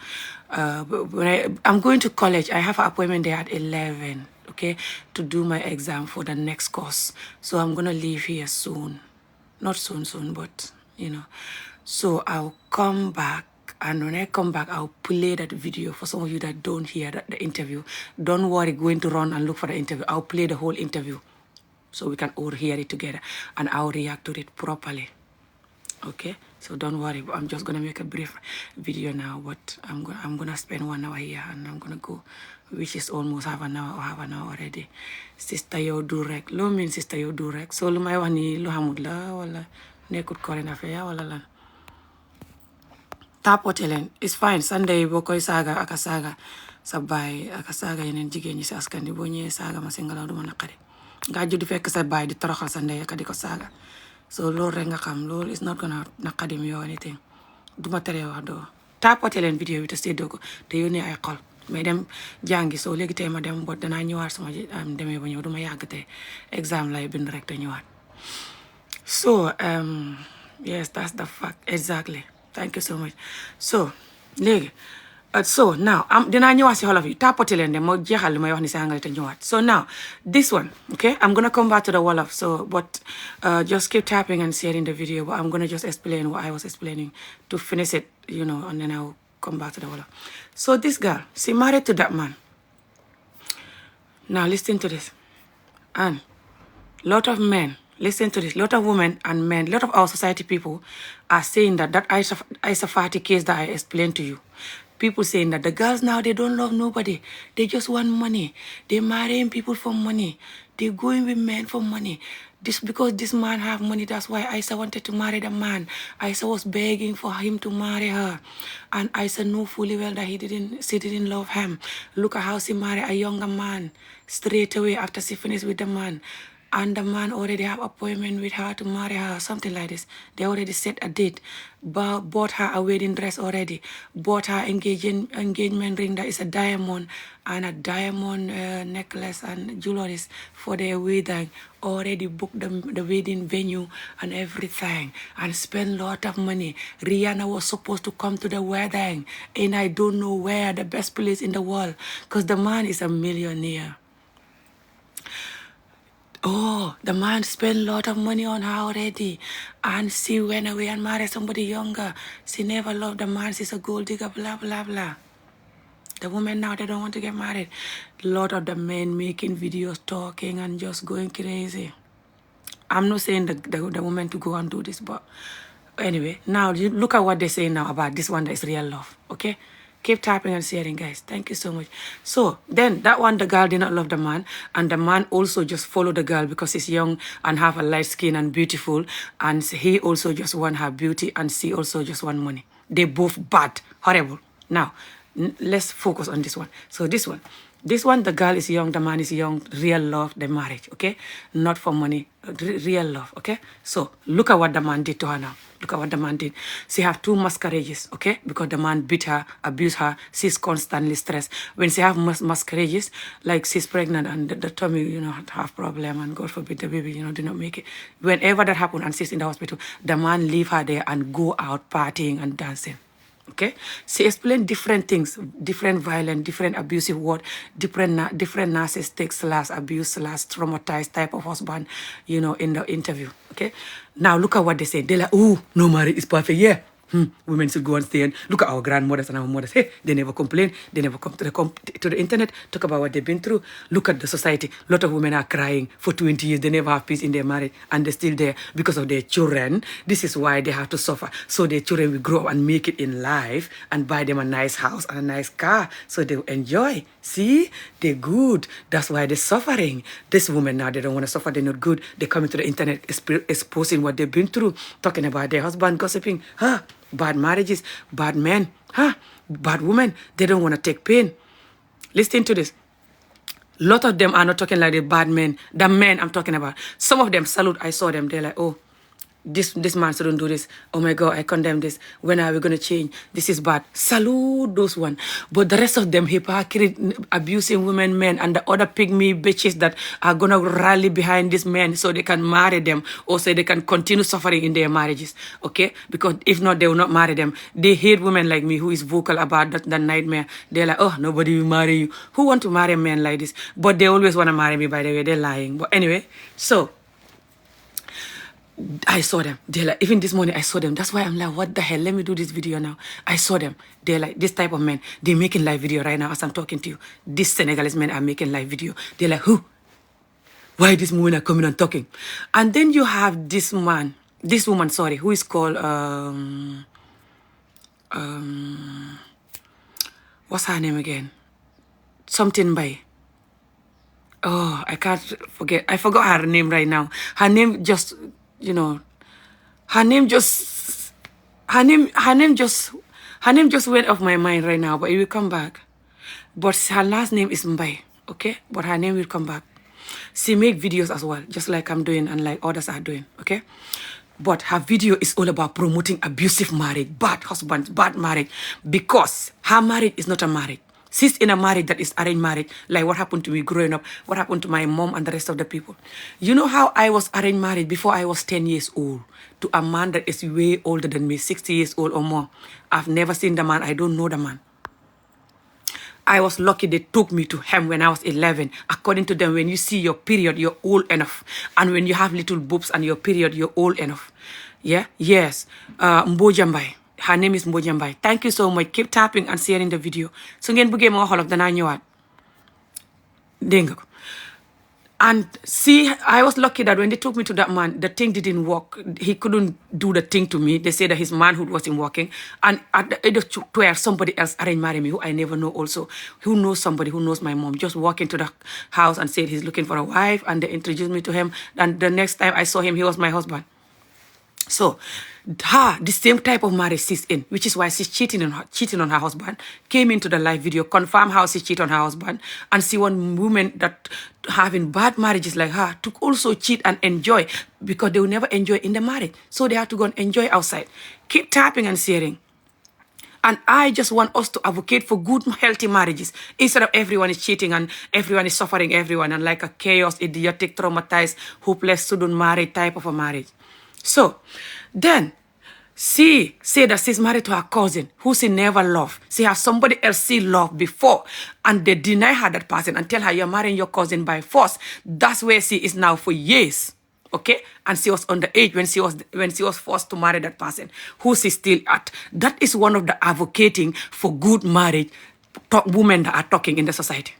I'm going to college. I have an appointment there at 11. Okay, to do my exam for the next course. So I'm gonna leave here soon. Not soon, but So I'll come back. And when I come back, I'll play that video for some of you that don't hear the interview. Don't worry, going to run and look for the interview. I'll play the whole interview so we can all hear it together and I'll react to it properly. Okay? So don't worry. I'm just gonna make a brief video now, but I'm gonna spend 1 hour here and I'm gonna go, which is almost half an hour already. Sister yow du rek. Lo mean sister yow du rek. So lu may wax ni lu xamut la wala nekkut current affair wala lan. Tapote leen it's fine Sunday boo koy saaga aka saaga sa baay aka saaga yeneen jigéen ñi si askan wi boo ñëwee saaga ma singalaw duma naqari nga juddu fekk sa baay di toroxal sa ndey aka di ko saaga so loolu rek nga xam loolu is not gonna naqadi mi or anything duma tere wax doo tapote leen vidéo bi te séddoo ko te yónnee ay xol mais dem jàngi soo léegi tey ma dem bot danaa ñëwaat sama am demee ba ñëw duma yàgg te exam lay bind rek te ñëwaat so yes that's the fact exactly. Thank you so much. So, léegi so now dinaa ñëwaat si Wolof yi tapote leen de moo jeexal li may wax ni si Anglais te ñëwaat so now this one okay I'm gonna come back to the Wolof so but just keep tapping and sharing the video but I'm gonna just explain what I was explaining to finish it and then I'll come back to the Wolof. So this girl she married to that man. Now listen to this and lot of men listen to this. A lot of women and men, a lot of our society people are saying that Aisha Fati case that I explained to you. People saying that the girls now, they don't love nobody. They just want money. They're marrying people for money. They're going with men for money. Because this man have money, that's why Aisha wanted to marry the man. Aisha was begging for him to marry her. And Aisha knew fully well that she didn't love him. Look at how she married a younger man straight away after she finished with the man. And the man already have appointment with her to marry her, something like this. They already set a date, bought her a wedding dress already, bought her engagement ring that is a diamond and a diamond necklace and jewelry for their wedding, already booked the wedding venue and everything, and spent a lot of money. Rihanna was supposed to come to the wedding, and I don't know where, the best place in the world, because the man is a millionaire. Oh, the man spent a lot of money on her already. And she went away and married somebody younger. She never loved the man. She's a gold digger, blah, blah, blah. The women now, they don't want to get married. A lot of the men making videos, talking and just going crazy. I'm not saying the women to go and do this, but anyway, now you look at what they say now about this one that is real love, okay? Keep tapping and sharing, guys. Thank you so much. So then that one, the girl did not love the man. And the man also just followed the girl because he's young and have a light skin and beautiful. And he also just want her beauty and she also just want money. They both bad, horrible. Now, let's focus on this one. So this one, the girl is young, the man is young, real love, the marriage, okay? Not for money, real love, okay? So look at what the man did to her now. Look at what the man did. She have 2 miscarriages, okay? Because the man beat her, abused her. She's constantly stressed. When she have miscarriages, like she's pregnant and the tummy, have problem and God forbid the baby, do not make it. Whenever that happens and she's in the hospital, the man leave her there and go out partying and dancing. Okay, she explained different things, different violent, different abusive word, different narcissistic / abuse / traumatized type of husband, in the interview. Okay, now look at what they say. They're like, oh, no marriage is perfect. Yeah. Women should go and stay and look at our grandmothers and our mothers. Hey, they never complain. They never come to the internet, talk about what they've been through. Look at the society. A lot of women are crying for 20 years. They never have peace in their marriage and they're still there because of their children. This is why they have to suffer. So their children will grow up and make it in life and buy them a nice house and a nice car. So they enjoy. See, they're good. That's why they're suffering. This woman now, they don't want to suffer. They're not good. They come into the internet exposing what they've been through, talking about their husband, gossiping. Bad marriages, bad men, bad women. They don't want to take pain. Listen to this. A lot of them are not talking like the bad men. The men I'm talking about. Some of them salute. I saw them. They're like, oh, this man shouldn't do this. Oh my God, I condemn this. When are we going to change? This is bad. Salute those ones. But the rest of them, hypocrite, abusing women, men, and the other pygmy bitches that are going to rally behind these men so they can marry them or so they can continue suffering in their marriages. Okay? Because if not, they will not marry them. They hate women like me who is vocal about that nightmare. They're like, oh, nobody will marry you. Who want to marry men like this? But they always want to marry me, by the way. They're lying. But anyway, so I saw them. They're like, even this morning I saw them. That's why I'm like, what the hell? Let me do this video now. I saw them. They're like, this type of men. They're making live video right now as I'm talking to you. These Senegalese men are making live video. They're like, who? Why these women are coming and talking? And then you have this man. this woman, sorry, who is called, what's her name again? Something by. Oh, I can't forget. I forgot her name right now. Her name just, you know, her name just went off my mind right now, but it will come back. But her last name is Mbai, okay? But her name will come back. She make videos as well, just like I'm doing and like others are doing, okay? But her video is all about promoting abusive marriage, bad husbands, bad marriage, because her marriage is not a marriage. She's in a marriage that is arranged marriage, like what happened to me growing up, what happened to my mom and the rest of the people. You know how I was arranged married before I was 10 years old to a man that is way older than me, 60 years old or more. I've never seen the man. I don't know the man. I was lucky they took me to him when I was 11. According to them, when you see your period, you're old enough. And when you have little boobs and your period, you're old enough. Yeah? Yes. Mbojambai. Her name is Mbojambai. Thank you so much. Keep tapping and sharing the video. So ngeen bëggee ma waxal danaa ñëwaat. Dégg nga ko. And see, I was lucky that when they took me to that man, the thing didn't work. He couldn't do the thing to me. They said that his manhood wasn't working. And at the age of 12, somebody else arranged marry me, who I never know also, who knows somebody, who knows my mom, just walked into the house and said he's looking for a wife, and they introduced me to him. And the next time I saw him, he was my husband. So, the same type of marriage she's in, which is why she's cheating on her husband, came into the live video, confirmed how she cheated on her husband, and see one woman that having bad marriages like her to also cheat and enjoy, because they will never enjoy in the marriage. So they have to go and enjoy outside. Keep tapping and sharing. And I just want us to advocate for good, healthy marriages instead of everyone is cheating and everyone is suffering everyone and like a chaos, idiotic, traumatized, hopeless, shouldn't marry type of a marriage. So, then, she said that she's married to her cousin, who she never loved. She has somebody else she loved before, and they deny her that person and tell her you're marrying your cousin by force. That's where she is now for years, okay? And she was underage when she was forced to marry that person, who she's still at. That is one of the advocating for good marriage women that are talking in the society.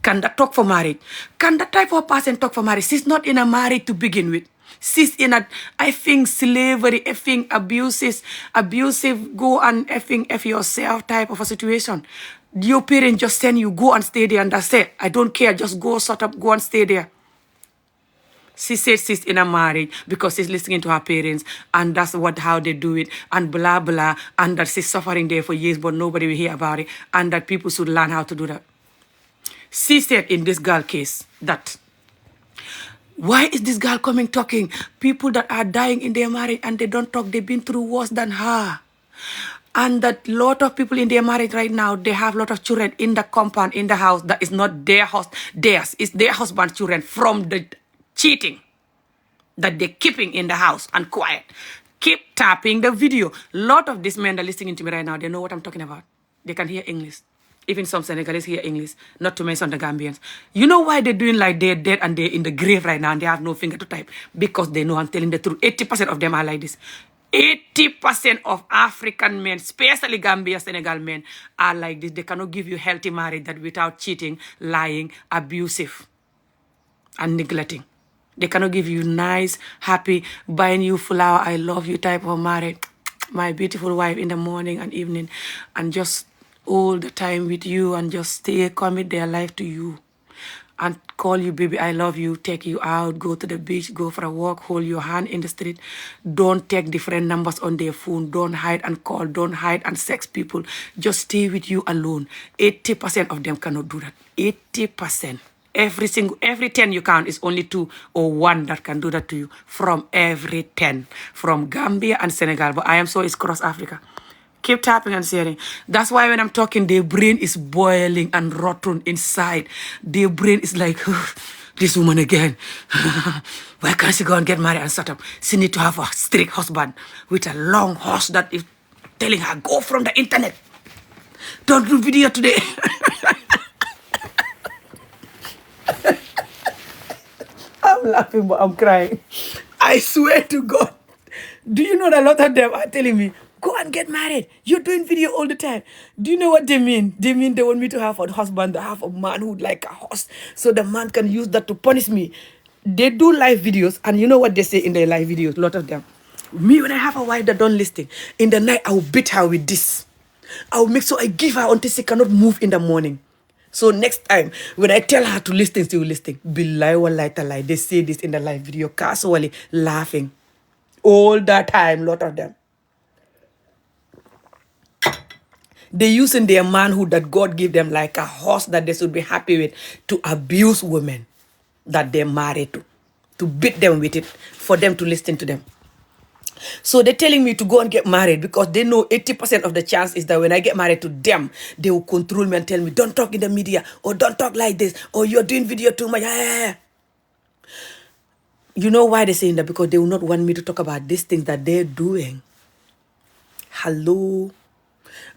Can that talk for marriage? Can that type of person talk for marriage? She's not in a marriage to begin with. She's in a, I think, slavery, effing abusive, go and effing F yourself type of a situation. Your parents just send you, go and stay there, and that's it. I don't care, just go, shut up, go and stay there. She said she's in a marriage because she's listening to her parents, and that's how they do it, and blah, blah, and that she's suffering there for years, but nobody will hear about it, and that people should learn how to do that. She said in this girl case that, why is this girl coming talking? People that are dying in their marriage and they don't talk, they've been through worse than her. And that lot of people in their marriage right now, they have a lot of children in the compound, in the house, that is not their house, theirs. It's their husband's children from the cheating that they're keeping in the house and quiet. Keep tapping the video. A lot of these men that are listening to me right now, they know what I'm talking about. They can hear English. Even some Senegalese hear English, not to mention the Gambians. You know why they're doing like they're dead and they're in the grave right now and they have no finger to type? Because they know I'm telling the truth. 80% of them are like this. 80% of African men, especially Gambia, Senegal men, are like this. They cannot give you healthy marriage that without cheating, lying, abusive, and neglecting. They cannot give you nice, happy, buying you flower, I love you type of marriage. My beautiful wife in the morning and evening, and just all the time with you and just stay, commit their life to you and call you baby, I love you, take you out, go to the beach, go for a walk, hold your hand in the street. Don't take different numbers on their phone. Don't hide and call. Don't hide and sex people. Just stay with you alone. 80% of them cannot do that. 80%. Every 10 you count is only 2 or 1 that can do that to you from every 10 from Gambia and Senegal. But I am so it's cross Africa. Keep tapping and sharing. That's why when I'm talking, their brain is boiling and rotten inside. Their brain is like, this woman again. Why can't she go and get married and shut up? She need to have a strict husband with a long horse that is telling her, go from the internet. Don't do video today. I'm laughing, but I'm crying. I swear to God. Do you know that a lot of them are telling me, go and get married. You're doing video all the time. Do you know what they mean? They mean they want me to have a husband, to have a manhood like a horse, so the man can use that to punish me. They do live videos, and you know what they say in their live videos, a lot of them. Me, when I have a wife that don't listen, in the night, I will beat her with this. I will make sure I give her until she cannot move in the morning. So next time, when I tell her to listen, she will listen. Billahi wallahi talai. They say this in the live video, casually laughing. All that time, lot of them. They using their manhood that God gave them like a horse that they should be happy with to abuse women that they're married to beat them with it, for them to listen to them. So they're telling me to go and get married because they know 80% of the chance is that when I get married to them, they will control me and tell me, don't talk in the media, or don't talk like this, or you're doing video too much. You know why they're saying that? Because they will not want me to talk about these things that they're doing. Hello?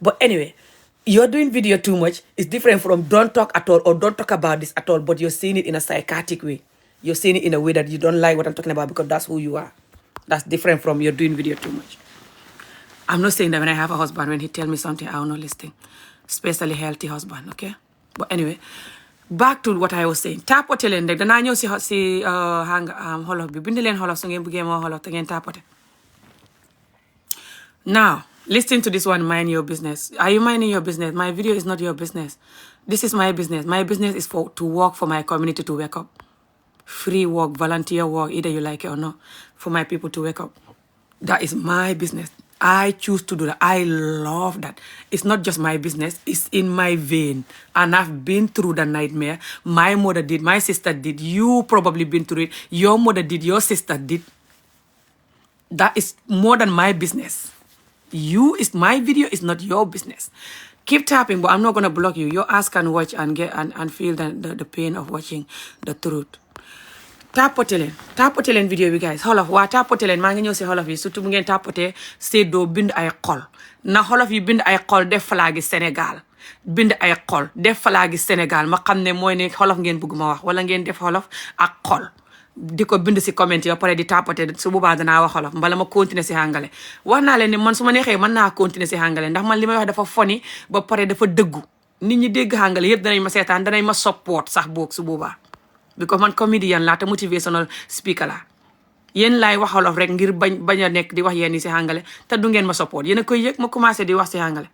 But anyway, you're doing video too much. It's different from don't talk at all or don't talk about this at all, but you're saying it in a psychotic way. You're saying it in a way that you don't like what I'm talking about because that's who you are. That's different from you're doing video too much. I'm not saying that when I have a husband, when he tell me something, I will not listen. Especially healthy husband, okay? But anyway, back to what I was saying. Tapote leen rek danaa ñëw si hang xolof bi bind leen xolof su ngeen bëggee moo xolof te ngeen tapote. Now, listen to this one, mind your business. Are you minding your business? My video is not your business. This is my business. My business is to work for my community to wake up. Free work, volunteer work, either you like it or not, for my people to wake up. That is my business. I choose to do that. I love that. It's not just my business. It's in my vein. And I've been through the nightmare. My mother did. My sister did. You probably been through it. Your mother did. Your sister did. That is more than my business. My video is not your business. Keep tapping, but I'm not going to block you. Your ass can watch and get and feel the pain of watching the truth. Tapote leen video bi guys xolof waa tapote leen maa ngi ñëw si xolof yi surtout bu ngeen tapote seddoo bind ay xol na xolof yi bind ay xol def flaagi Sénégal bind ay xol def flaagi Sénégal ma xam ne mooy ne xolof ngeen bëgg ma wax wala ngeen def xolof ak xol di ko bind si comment yi ba pare di tapote su boobaa danaa wax xolof mbala ma continuer si hàngale wax naa leen ni man su ma neexee mën naa continuer si hàngale ndax man li may wax dafa foni ba pare dafa dëggu nit ñi dégg hàngale yëpp danañ ma seetaan danañ ma support sax boog su boobaa because man comedian laa te motivational speaker laa yéen laay wax wolof rek ngir bañ a nekk di wax yéen yi si hàngale te du ngeen ma support yéen a koy yëg ma commencé di wax si hàngale.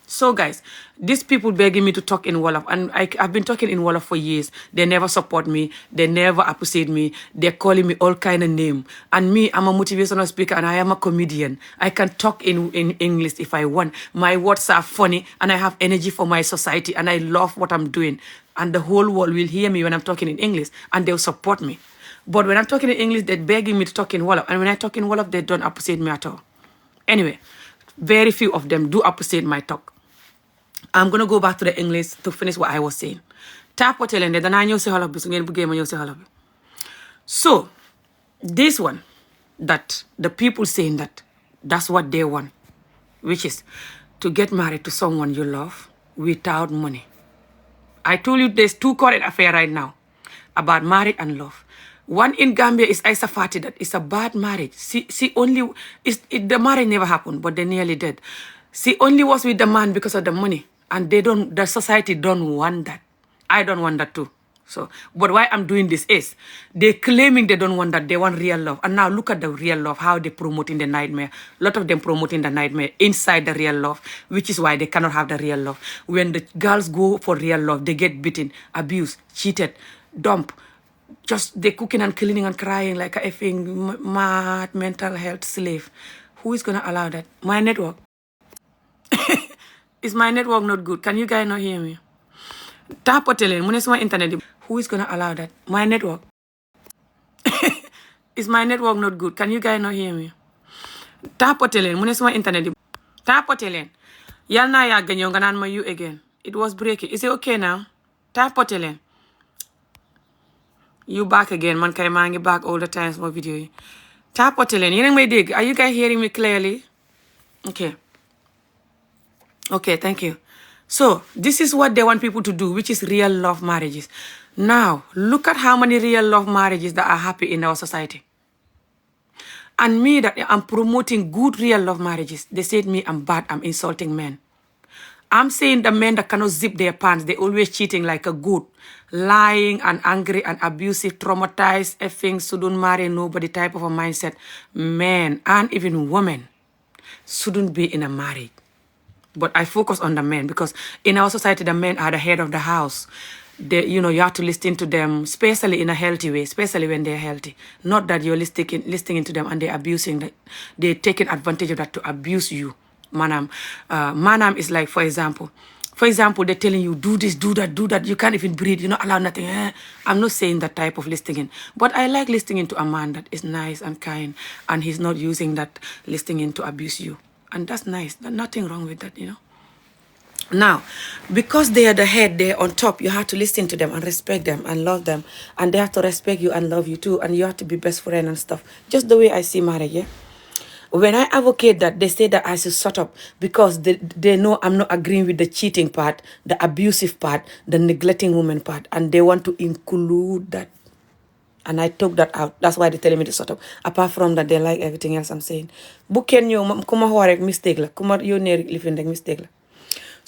So guys, these people begging me to talk in Wolof, and I've been talking in Wolof for years. They never support me. They never appreciate me. They're calling me all kind of name. And me, I'm a motivational speaker and I am a comedian. I can talk in English if I want. My words are funny and I have energy for my society and I love what I'm doing. And the whole world will hear me when I'm talking in English and they'll support me. But when I'm talking in English, they're begging me to talk in Wolof. And when I talk in Wolof, they don't appreciate me at all. Anyway, very few of them do appreciate my talk. I'm going to go back to the English to finish what I was saying. Tapote leen de danaa ñëw si xolof bi su ngeen bëggee ma ñëw si xolof bi. So, this one, that the people saying that that's what they want, which is to get married to someone you love without money. I told you there's two current affairs right now about marriage and love. One in Gambia is Aisha Fati, that is a bad marriage. The marriage never happened, but they nearly did. She only was with the man because of the money. And the society don't want that. I don't want that too. So, but why I'm doing this is, they're claiming they don't want that, they want real love. And now look at the real love, how they're promoting the nightmare. A lot of them promoting the nightmare inside the real love, which is why they cannot have the real love. When the girls go for real love, they get beaten, abused, cheated, dumped. Just they're cooking and cleaning and crying like a effing mad mental health slave. Who is going to allow that? My network. Is my network not good? Can you guys not hear me? Tapote leen mu ne suma internet. Who is going to allow that? My network. Is my network not good? Can you guys not hear me? Tapote leen mu ne suma internet. Tapote leen. Yal naa yàgg ñëw nga naan ma you again. It was breaking. Is it okay now? Tapote leen. You back again. Man kay maa ngi back all the time sama video yi. Tapote leen. Yéen a ngi may dégg. Are you guys hearing me clearly? Okay, thank you. So, this is what they want people to do, which is real love marriages. Now, look at how many real love marriages that are happy in our society. And me, that I'm promoting good real love marriages. They said me, I'm bad, I'm insulting men. I'm saying the men that cannot zip their pants, they always cheating like a goat, lying and angry and abusive, traumatized, effing, shouldn't marry nobody type of a mindset. Men and even women shouldn't be in a marriage. But I focus on the men because in our society, the men are the head of the house. They, you have to listen to them, especially in a healthy way, especially when they're healthy. Not that you're listening to them and they're abusing, they're taking advantage of that to abuse you. Manam. Manam is like, for example, they're telling you, do this, do that. You can't even breathe. You're not allowed nothing. I'm not saying that type of listening. But I like listening to a man that is nice and kind, and he's not using that listening to abuse you. And that's nice. There's nothing wrong with that, Now, because they are the head, they're on top, you have to listen to them and respect them and love them. And they have to respect you and love you too. And you have to be best friend and stuff. Just the way I see marriage, yeah? When I advocate that, they say that I should shut up because they know I'm not agreeing with the cheating part, the abusive part, the neglecting woman part. And they want to include that. And I took that out. That's why they're telling me to shut up. Apart from that, they like everything else I'm saying. Buken yo, kuma horek mistake la. Kuma yo nerik living mistake la.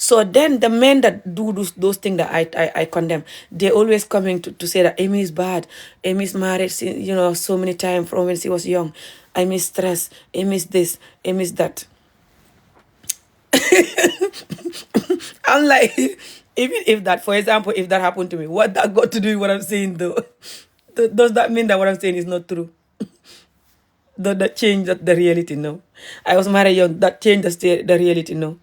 So then the men that do those things that I condemn, they're always coming to say that Amy is bad. Amy's married, so many times from when she was young. Amy's stress. Amy's this. Amy's that. I'm like, even if that, for example, if that happened to me, what that got to do with what I'm saying though? Does that mean that what I'm saying is not true? Does that change the reality? No. I was married young. That changed the reality? No.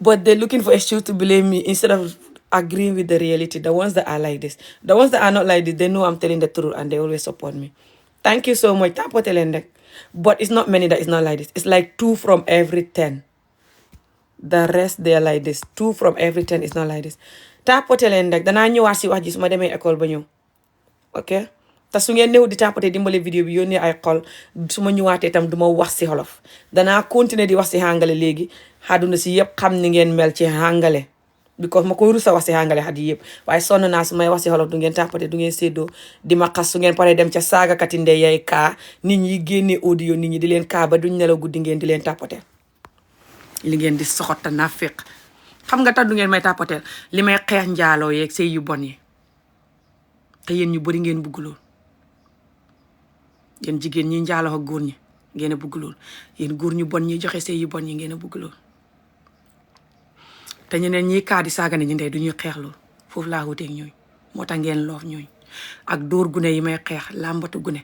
But they're looking for excuse to blame me instead of agreeing with the reality. The ones that are like this. The ones that are not like this, they know I'm telling the truth and they always support me. Thank you so much. But it's not many that is not like this. It's like 2 from every 10. The rest, they're like this. 2 from every 10 is not like this. Danaa ñëwaat si wax ji su ma demee école ba ñëw. Ok? te su ngeen néew di tapoter dimbale vidéo bi yónnee ay xol su ma ñëwaatee tam duma wax si xolof danaa continuer di wax si hàngale léegi àdduna si yëpp xam ni ngeen mel ci hàngale because ma koy rusa wax si hàngale xat yi yëpp waaye sonn naa su may wax si xolof du ngeen tapoter du ngeen séddoo di ma xas su ngeen paree dem ca saagakati ndey yay kaa nit ñi génnee audio nit ñi di leen kaa ba duñ nelaw guddi ngeen di leen tapoter li ngeen di soxota naa féq xam nga tax du ngeen may tapoter li may xeex njaaloo yeeg sëy yu bon yi te yéen ñu bari ngeen bëgg lool yéen jigéen ñi njaaloo ak góor ñi ngeen a bëgg lool yéen góor ñu bon ñi joxe sëy yu bon ñi ngeen a bëgg lool te ñeneen ñi kaa di saaga ne ñu ndey du ñuy xeex lool foofu laa wuteeg ñooy moo tax ngeen loof ñooy ak dóor gune yi may xeex làmbatu gune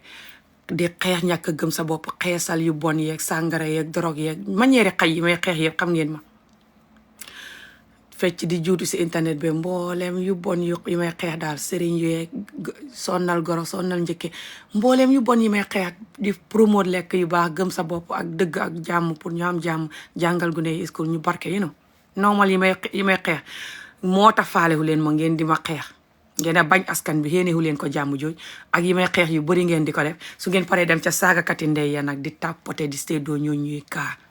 di xeex ñàkk gëm sa bopp xeesal yu bon yeeg sàngara yeeg drogue yeeg manière xay yi may xeex yëpp xam ngeen ma fecc di juutu si internet bi mbooleem yu bon yu may xeex daal sëriñ yeeg sonnal goro sonnal njëkke mbooleem yu bon yi may xeex di promote lekk yu baax gëm sa bopp ak dëgg ak jàmm pour ñu am jàmm jàngal gune yi school ñu barke normal yi may xeex moo tax faalewu leen ma ngeen di ma xeex ngeen a bañ askan bi xéenewu leen ko jàmm jooj ak yi may xeex yu bari ngeen di ko def su ngeen paree dem ca saagakati ndey ya nag di tapoter di séddoo ñoo ñuy kaa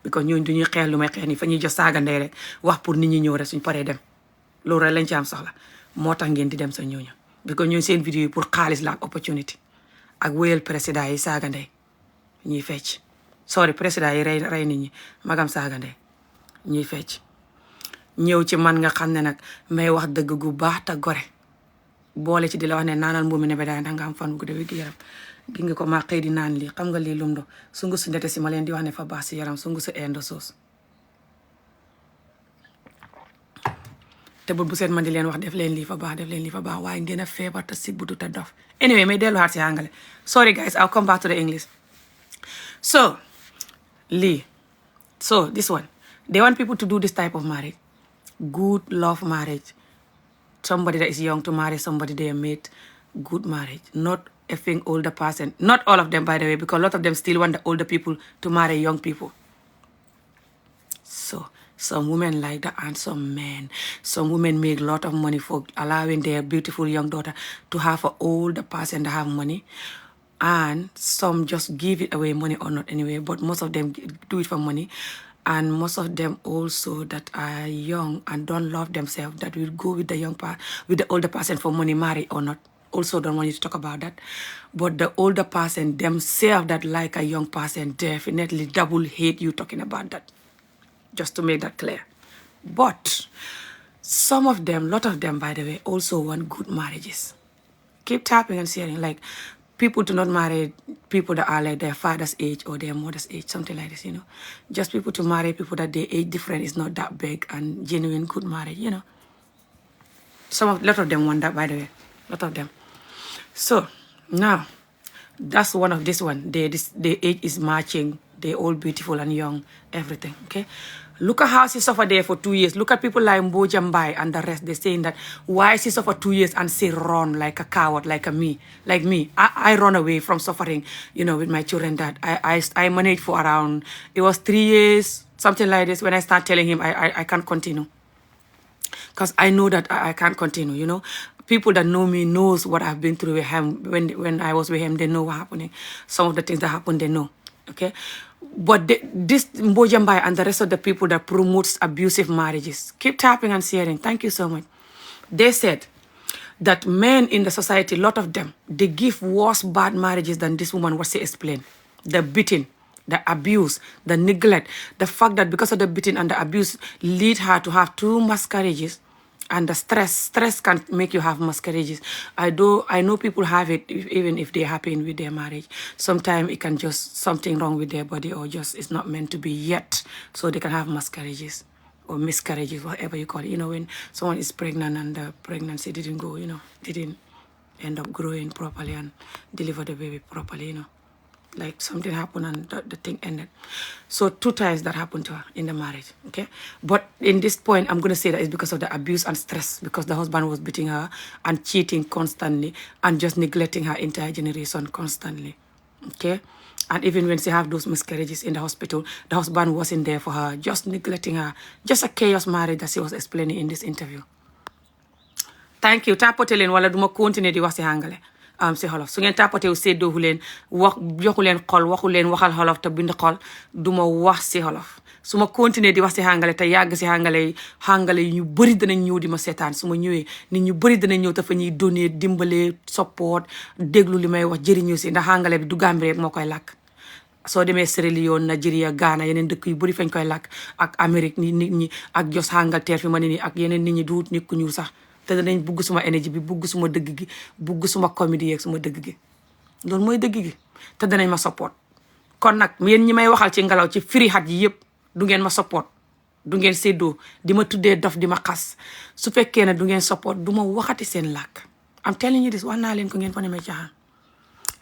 because ñooñu duñuy xeex lu may xeex ni fa ñuy jox saaga ndey rek wax pour nit ñi ñëw rek suñ paree dem loolu rek lañ ci am soxla moo tax ngeen di dem sa ñooñu because ñooñu seen vidéo yi pour xaalis la ak opportunity ak wéyal président yi saaga ndey ñuy fecc sorry président yi rey nit ñi magam saaga ndey ñuy fecc ñëw ci man nga xam ne nag may wax dëgg gu baax te gore boole ci di la wax ne naanal mbuumi ne ba daay ndax nga am fan gu dee gi yaram gi nga ko maa xëy di naan lii xam nga lii lum do sungu su ndete si ma leen di wax ne fa baax si yaram sungu su indo soos te bu seet man di leen wax def leen lii fa baax waaye ngeen a feebar te si butu te dof anyway may delluwaat si àngale sorry guys I'll come back to the English so this one they want people to do this type of marriage good love marriage somebody that is young to marry somebody they made good marriage not effing older person. Not all of them, by the way, because a lot of them still want the older people to marry young people. So, some women like that and some men. Some women make a lot of money for allowing their beautiful young daughter to have an older person that have money. And some just give it away, money or not anyway, but most of them do it for money. And most of them also that are young and don't love themselves, that will go with the older person for money, marry or not. Also don't want you to talk about that. But the older person themselves that like a young person definitely double hate you talking about that. just to make that clear. But some of them, lot of them, by the way, also want good marriages. Keep tapping and sharing. Like, people do not marry people that are like their father's age or their mother's age, something like this, Just people to marry people that their age difference is not that big and genuine good marriage, lot of them want that, by the way. Lot of them. So, now, that's one of this one. The age is matching. They're all beautiful and young, everything, okay? Look at how she suffered there for 2 years. Look at people like Mbojambai and the rest. They're saying that why she suffered 2 years and she run like a coward, like me. I run away from suffering, with my children that I managed for around, it was 3 years, something like this, when I start telling him I can't continue. Because I know that I can't continue, People that know me knows what I've been through with him. When I was with him, they know what happening. Some of the things that happened, they know. Okay? But this Mbojambai and the rest of the people that promotes abusive marriages, keep tapping and sharing. Thank you so much. They said that men in the society, a lot of them, they give worse bad marriages than this woman, what she explained. The beating, the abuse, the neglect, the fact that because of the beating and the abuse lead her to have 2 miscarriages. And the stress can make you have miscarriages. I know people have it even if they're happy with their marriage. Sometimes it can just something wrong with their body or just it's not meant to be yet. So they can have miscarriages or miscarriages, whatever you call it. When someone is pregnant and the pregnancy didn't go, didn't end up growing properly and deliver the baby properly, Like something happened and the thing ended. So 2 times that happened to her in the marriage, okay? But in this point, I'm going to say that it's because of the abuse and stress, because the husband was beating her and cheating constantly and just neglecting her entire generation constantly, okay? And even when she have those miscarriages in the hospital, the husband wasn't there for her, just neglecting her. Just a chaos marriage that she was explaining in this interview. Thank you. Tapote leen wala duma continuer di wax ci Hangale. Si xolof su ngeen tapoté wu séddoohu leen wax joxu leen xol waxu leen waxal xolof te bind xol duma wax si xolof su ma continuer di wax si Hangale te yàgg si Hangale yi ñu bëri danañ ñëw di ma seetaan su ma ñëwee nit ñu bëri danañ ñëw te fa ñuy donner dimbale support déglu li may wax jëriñu si ndax Hangale bi du Gambie rek moo koy làkk soo demee Sierra Leone Nigeria Ghana yeneen dëkk yu bëri fañ koy làkk ak Amérique nit ñi ak jos Angleterre fi ma ne nii ak yeneen nit ñi duut nit ku ñuul sax te danañ bugg suma énergie bi bugg suma dëgg gi bugg suma comédie yeeg suma dëgg gi loolu mooy dëgg gi te danañ ma support kon nag yéen ñi may waxal ci ngelaw ci firi xat yi yëpp du ngeen ma support du ngeen séddoo di ma tuddee dof di ma xas su fekkee ne du ngeen support du ma waxati seen làkk I'm telling you this wax naa leen ko ngeen fa ne may caaxaan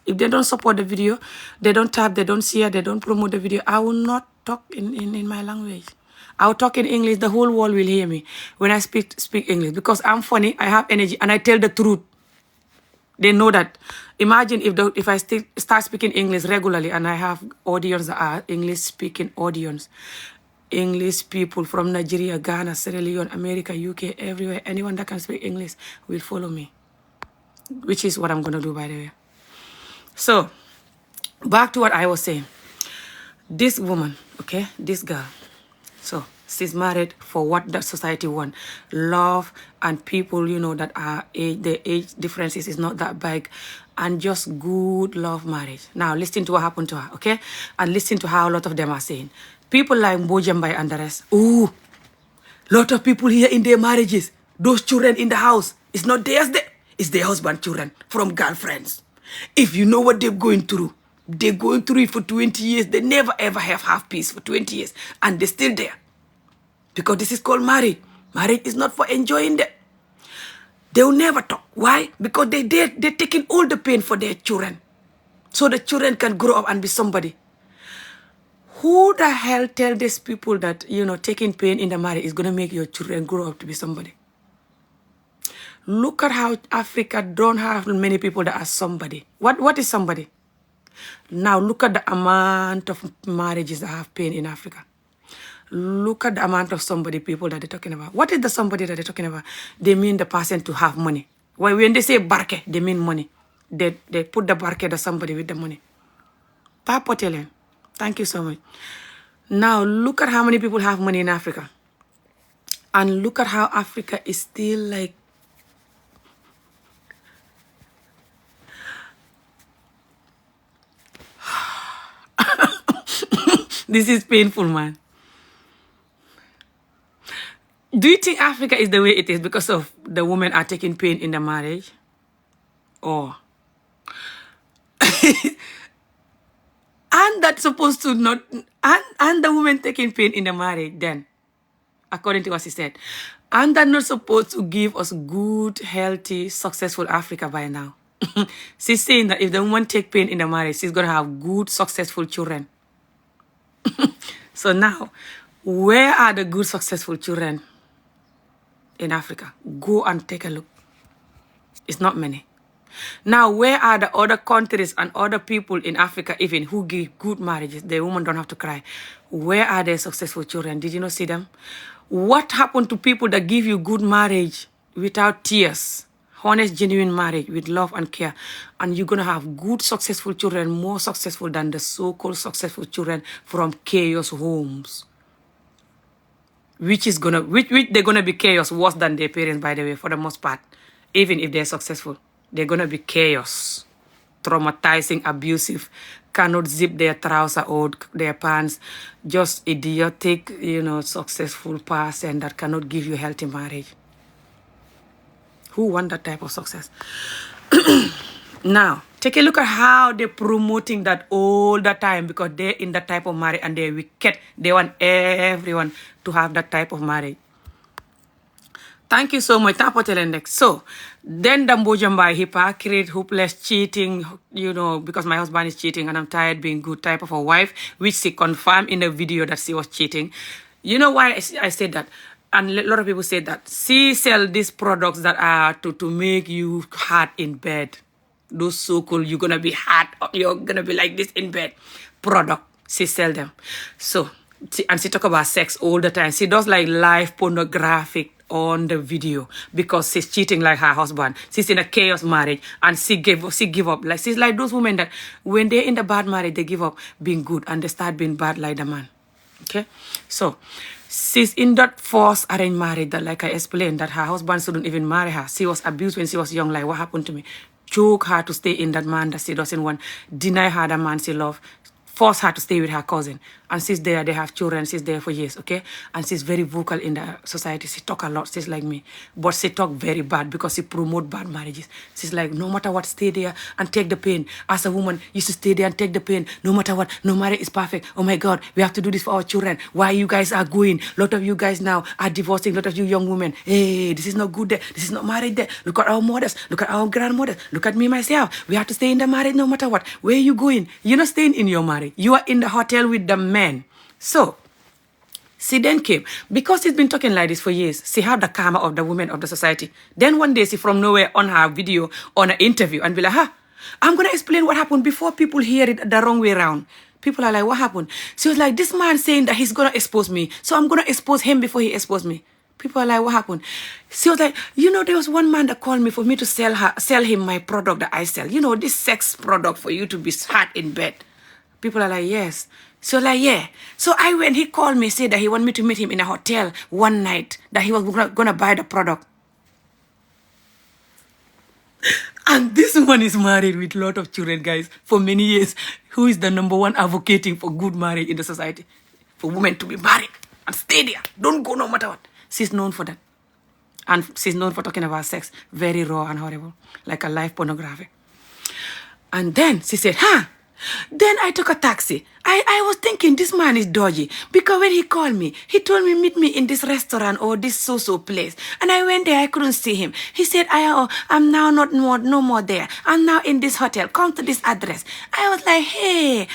if they don't support the video they don't tap they don't share they don't promote the video I will not talk in my language I'll talk in English. The whole world will hear me when I speak English because I'm funny. I have energy and I tell the truth. They know that. Imagine if I start speaking English regularly and I have audience that are English speaking audience. English people from Nigeria, Ghana, Sierra Leone, America, UK, everywhere. Anyone that can speak English will follow me. Which is what I'm going to do, by the way. So, back to what I was saying. This woman, okay, this girl. So she's married for what the society want. Love and people, that are the age differences is not that big. And just good love marriage. Now listen to what happened to her, okay? And listen to how a lot of them are saying. People like Mbojambai and the rest. Ooh, lot of people here in their marriages. Those children in the house. It's not theirs, it's their husband children from girlfriends. If you know what they're going through. They're going through it for 20 years. They never ever have peace for 20 years. And they're still there. Because this is called marriage. Marriage is not for enjoying them. They will never talk. Why? Because they're taking all the pain for their children. So the children can grow up and be somebody. Who the hell tell these people that, taking pain in the marriage is going to make your children grow up to be somebody? Look at how Africa don't have many people that are somebody. What is somebody? Now look at the amount of marriages that have pain in Africa. Look at the amount of people that they're talking about. What is the somebody that they're talking about? They mean the person to have money. When they say barke, they mean money. They put the barke, the somebody with the money. Tapotelen. Thank you so much. Now look at how many people have money in Africa. And look at how Africa is still like this is painful, man. Do you think Africa is the way it is because of the women are taking pain in the marriage? Or and that's supposed to not and the woman taking pain in the marriage then, according to what she said, and that not supposed to give us good, healthy, successful Africa by now. She's saying that if the woman take pain in the marriage, she's gonna have good, successful children. So now, where are the good, successful children in Africa? Go and take a look. It's not many. Now, where are the other countries and other people in Africa even who give good marriages? The women don't have to cry. Where are their successful children? Did you not see them? What happened to people that give you good marriage without tears? Honest, genuine marriage with love and care. And you're going to have good, successful children, more successful than the so-called successful children from chaos homes. Which they're going to be chaos worse than their parents, by the way, for the most part. Even if they're successful. They're going to be chaos, traumatizing, abusive, cannot zip their trouser or their pants, just idiotic, successful person that cannot give you healthy marriage. Who want that type of success? Now, take a look at how they're promoting that all the time because they're in that type of marriage and they're wicked. They want everyone to have that type of marriage. Thank you so much. So, then the Mbojamba, hypocrite, hopeless, cheating, because my husband is cheating and I'm tired being good type of a wife, which she confirmed in the video that she was cheating. You know why I said that? And a lot of people say that. She sell these products that are to make you hard in bed. Those so-called, you're going to be hard, you're going to be like this in bed. Product, she sell them. So, and she talk about sex all the time. She does like live pornographic on the video because she's cheating like her husband. She's in a chaos marriage and she give up. Like she's like those women that when they're in the bad marriage, they give up being good and they start being bad like the man. Okay? So she's in that forced arranged marriage that, like I explained, that her husband shouldn't even marry her. She was abused when she was young. Like what happened to me? Choke her to stay in that man that she doesn't want. Deny her the man she loves. Force her to stay with her cousin. And she's there, they have children, she's there for years, okay? And she's very vocal in the society. She talk a lot, she's like me. But she talk very bad because she promote bad marriages. She's like, no matter what, stay there and take the pain. As a woman, you should stay there and take the pain. No matter what, no marriage is perfect. Oh my God, we have to do this for our children. Why you guys are going? A lot of you guys now are divorcing, a lot of you young women. Hey, this is not good there. This is not married there. Look at our mothers. Look at our grandmothers. Look at me, myself. We have to stay in the marriage no matter what. Where are you going? You're not staying in your marriage. You are in the hotel with the men. So, she then came. Because she's been talking like this for years, she had the karma of the women of the society. Then one day, she from nowhere on her video, on an interview, and be like, I'm going to explain what happened before people hear it the wrong way around. People are like, what happened? She was like, this man saying that he's going to expose me. So I'm going to expose him before he exposes me. People are like, what happened? She was like, there was one man that called me for me to sell him my product that I sell. This sex product for you to be hot in bed. People are like, yes. So like, yeah. So when he called me, said that he wanted me to meet him in a hotel one night, that he was going to buy the product. And this one is married with a lot of children, guys, for many years, who is the number one advocating for good marriage in the society. For women to be married and stay there. Don't go no matter what. She's known for that. And she's known for talking about sex, very raw and horrible, like a live pornography. And then she said, Then I took a taxi. I was thinking this man is dodgy because when he called me, he told me meet me in this restaurant or this so-so place. And I went there, I couldn't see him. He said, I'm now no more there. I'm now in this hotel. Come to this address. I was like, hey, a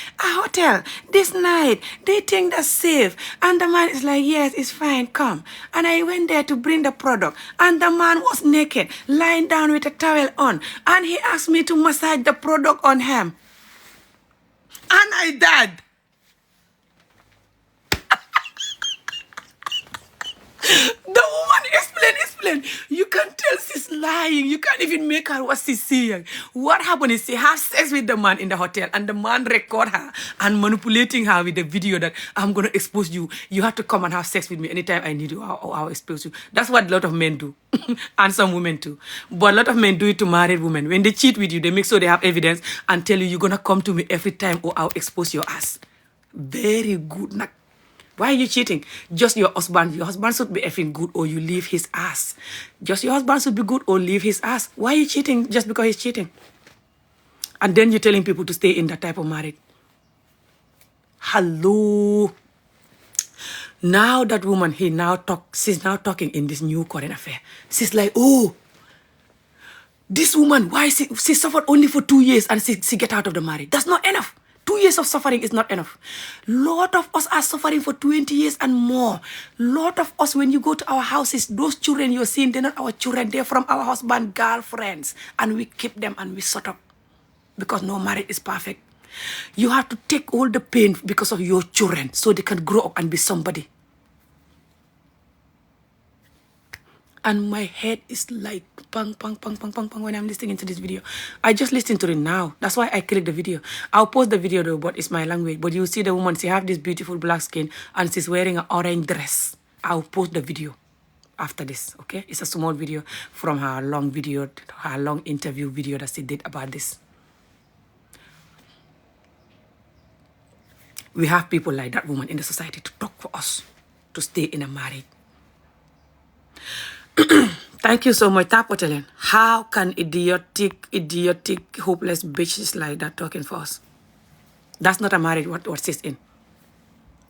hotel, this night, they think that's safe. And the man is like, yes, it's fine, come. And I went there to bring the product. And the man was naked, lying down with a towel on. And he asked me to massage the product on him. And I died. The woman explain. You can tell she's lying. You can't even make her what she's saying. What happened is she has sex with the man in the hotel and the man record her and manipulating her with the video that I'm going to expose you. You have to come and have sex with me anytime I need you. I'll expose you. That's what a lot of men do. And some women too. But a lot of men do it to married women. When they cheat with you, they make sure they have evidence and tell you, you're going to come to me every time or I'll expose your ass. Very good. Why are you cheating? Just your husband. Your husband should be effing good or you leave his ass. Just your husband should be good or leave his ass. Why are you cheating just because he's cheating? And then you're telling people to stay in that type of marriage. Hello. Now that woman, she's now talking in this new current affair. She's like, oh, this woman, why she suffered only for 2 years and she get out of the marriage. That's not enough. 2 years of suffering is not enough. Lot of us are suffering for 20 years and more. Lot of us, when you go to our houses, those children you're seeing, they're not our children. They're from our husband, girlfriends. And we keep them and we shut up. Because no marriage is perfect. You have to take all the pain because of your children so they can grow up and be somebody. And my head is like pang, pang, pang, pang, pang, pang when I'm listening to this video. I just listened to it now. That's why I clicked the video. I'll post the video though, but it's my language. But you see the woman, she have this beautiful black skin and she's wearing an orange dress. I'll post the video after this, okay? It's a small video from her long video, her long interview video that she did about this. We have people like that woman in the society to talk for us, to stay in a marriage. Thank you so much, Tapotelen. How can idiotic, hopeless bitches like that talking for us? That's not a marriage, what she's in.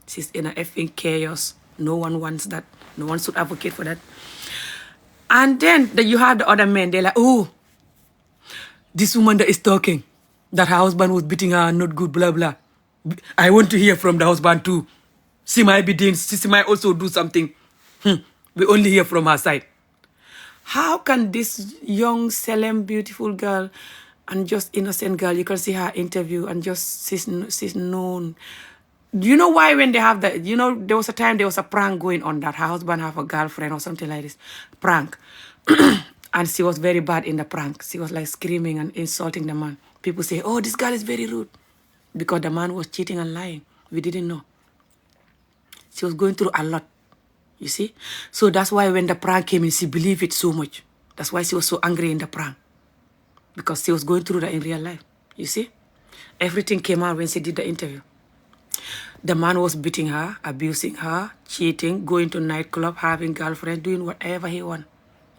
She's in a effing chaos. No one wants that. No one should advocate for that. And then you have the other men, they're like, oh, this woman that is talking, that her husband was beating her, not good, blah, blah. I want to hear from the husband too. She might be doing, she might also do something. We only hear from her side. How can this young, solemn, beautiful girl and just innocent girl, you can see her interview and just she's known. Do you know why when they have that, you know, there was a time there was a prank going on that her husband have a girlfriend or something like this. Prank. And she was very bad in the prank. She was like screaming and insulting the man. People say, oh, this girl is very rude. Because the man was cheating and lying. We didn't know. She was going through a lot. You see? So that's why when the prank came in, she believed it so much. That's why she was so angry in the prank. Because she was going through that in real life. You see? Everything came out when she did the interview. The man was beating her, abusing her, cheating, going to nightclub, having girlfriend, doing whatever he want.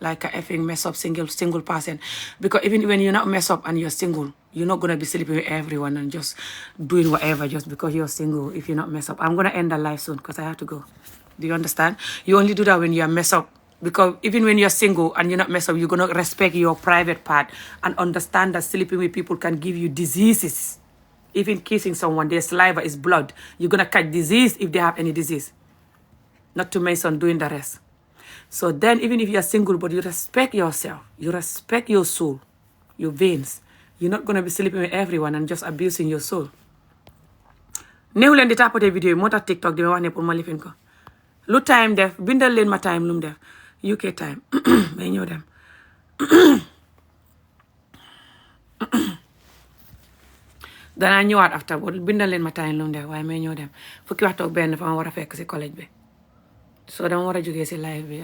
Like a effing mess up single person. Because even when you're not mess up and you're single, you're not going to be sleeping with everyone and just doing whatever just because you're single if you're not mess up. I'm going to end the live soon because I have to go. Do you understand? You only do that when you're mess up. Because even when you're single and you're not mess up, you're going to respect your private part and understand that sleeping with people can give you diseases. Even kissing someone, their saliva is blood. You're going to catch disease if they have any disease. Not to mention doing the rest. So then even if you're single, but you respect yourself, you respect your soul, your veins, you're not going to be sleeping with everyone and just abusing your soul. Néew leen di tapoter vidéo yi moo tax TikTok di ma wax ne pour ma lifin ko. Lu time def bindal leen ma time lu mu def UK time may ñëw dem. Danaa ñëwaat after boobu bindal leen ma time lu mu def waaye may ñëw dem fukki waxtu ak benn fa ma war a fekk si collège bi. So dama war a jógee si live bi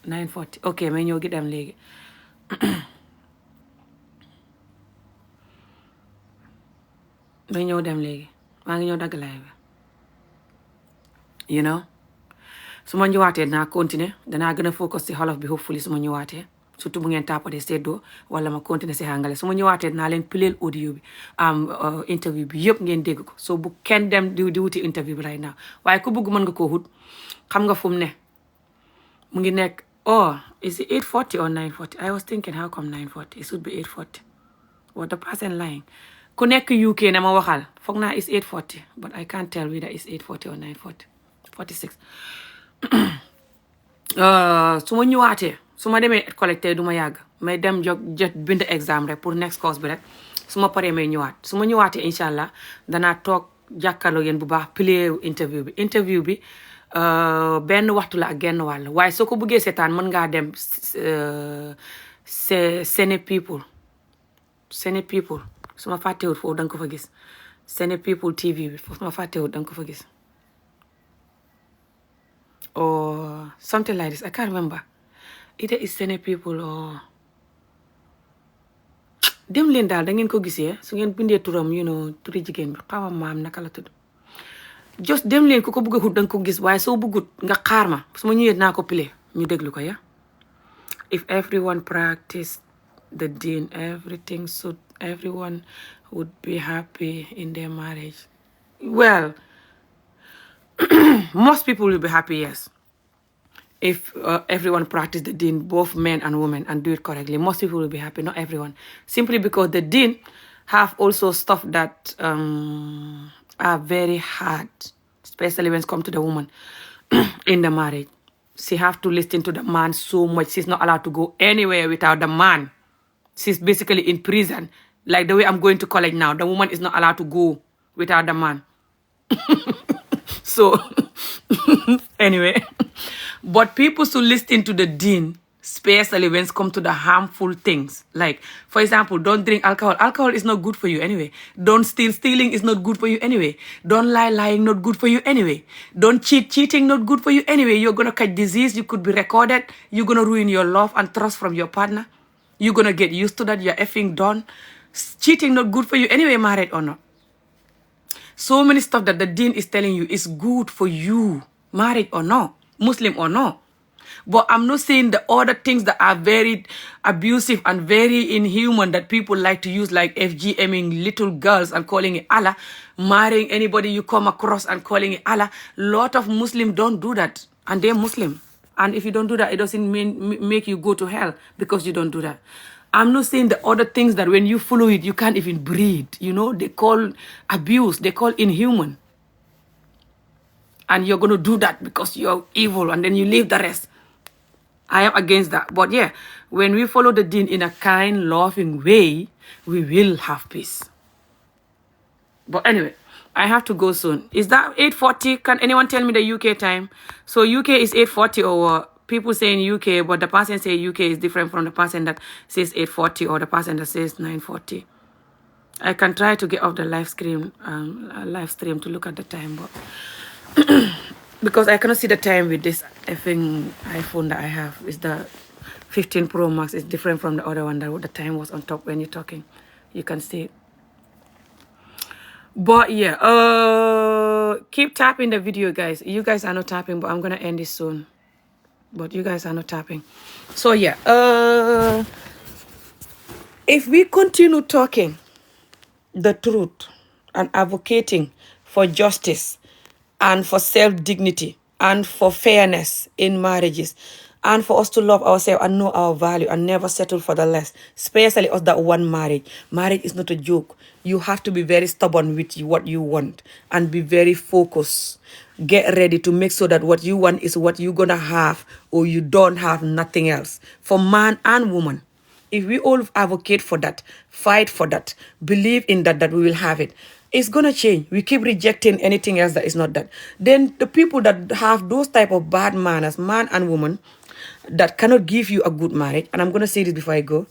9:40 ok may ñëw gi dem léegi. may ñëw dem léegi maa ngi ñëw dagg live bi. You know su ma ñëwaatee dinaa continuer danaa gën a focus si xolof bi hopefully su ma ñëwaatee surtout bu ngeen tapoter seddoo wala ma continuer si hàngale su ma ñëwaatee dinaa leen pileel audio bi interview bi yëpp ngeen dégg ko so bu kenn dem di wuti interview bi right now waaye ku bëgg mën nga koo hut xam nga fu mu ne mu ngi nekk oh is it 8:40 or 9:40 I was thinking how come 9:40 it should be 8:40 what the person lying ku nekk UK ne ma waxal foog naa is 8:40 but I can't tell whether it's 8:40 or 9:40 46 su ma ñëwaatee su ma demee collecté du ma yàgg may dem jot bind exam rek pour next course bi rek su ma paree may ñëwaat su ma ñëwaatee incha allah danaa toog jàkkaarloo yéen bu baax play interview bi benn waxtu la ak genn wàll waaye soo ko bëggee seetaan mën ngaa dem Sene People su ma fàttewul foofu danga ko fa gis Sene People TV bi foofu su ma fàttewul danga ko fa gis or something like this I can't remember either it's Sene People or dem leen daal da ngeen ko gisee su ngeen bindee turam you know turi jigéen bi xaw ma maam naka la tudd just dem leen ku ko bëgg a xut danga ko gis waaye soo bëggut nga xaar ma su ma ñëwee naa ko pile ñu déglu ko ya. If everyone practiced the deen, everyone would be happy in their marriage. Well, most people will be happy, yes. If everyone practiced the deen, both men and women, and do it correctly, most people will be happy, not everyone. Simply because the deen have also stuff that are very hard, especially when it comes to the woman in the marriage. She have to listen to the man so much. She's not allowed to go anywhere without the man. She's basically in prison. Like the way I'm going to college now, the woman is not allowed to go without the man. So, anyway. But people should listen to the deen, especially when it comes to the harmful things. Like, for example, don't drink alcohol. Alcohol is not good for you anyway. Don't steal. Stealing is not good for you anyway. Don't lie. Lying not good for you anyway. Don't cheat. Cheating not good for you anyway. You're going to catch disease. You could be recorded. You're going to ruin your love and trust from your partner. You're going to get used to that. You're effing done. Cheating not good for you anyway, married or not. So many stuff that the deen is telling you is good for you, married or not, Muslim or not. But I'm not saying the other things that are very abusive and very inhuman that people like to use, like FGMing little girls and calling it Allah, marrying anybody you come across and calling it Allah. Lot of Muslims don't do that, and they're Muslim. And if you don't do that, it doesn't make you go to hell because you don't do that. I'm not saying the other things that when you follow it, you can't even breathe. You know, they call abuse, they call inhuman. And you're going to do that because you're evil and then you leave the rest. I am against that. But yeah, when we follow the deen in a kind, loving way, we will have peace. But anyway, I have to go soon. Is that 8:40? Can anyone tell me the UK time? So UK is 8:40 or people saying UK, but the person say UK is different from the person that says 8:40 or the person that says 9:40. I can try to get off the live stream to look at the time, but because I cannot see the time with this effing iPhone that I have. It's the 15 Pro Max. It's different from the other one that the time was on top when you're talking. You can see it. But yeah, keep tapping the video, guys. You guys are not tapping, but I'm gonna end this soon. But you guys are not tapping. So yeah, if we continue talking the truth and advocating for justice and for self-dignity and for fairness in marriages and for us to love ourselves and know our value and never settle for the less, especially us that want marriage. Marriage is not a joke. You have to be very stubborn with what you want and be very focused. Get ready to make sure that what you want is what you're gonna have, or you don't have nothing else. For man and woman, if we all advocate for that, fight for that, believe in that we will have it, it's gonna change. We keep rejecting anything else that is not that. Then the people that have those type of bad manners, man and woman, that cannot give you a good marriage, and I'm gonna say this before I go,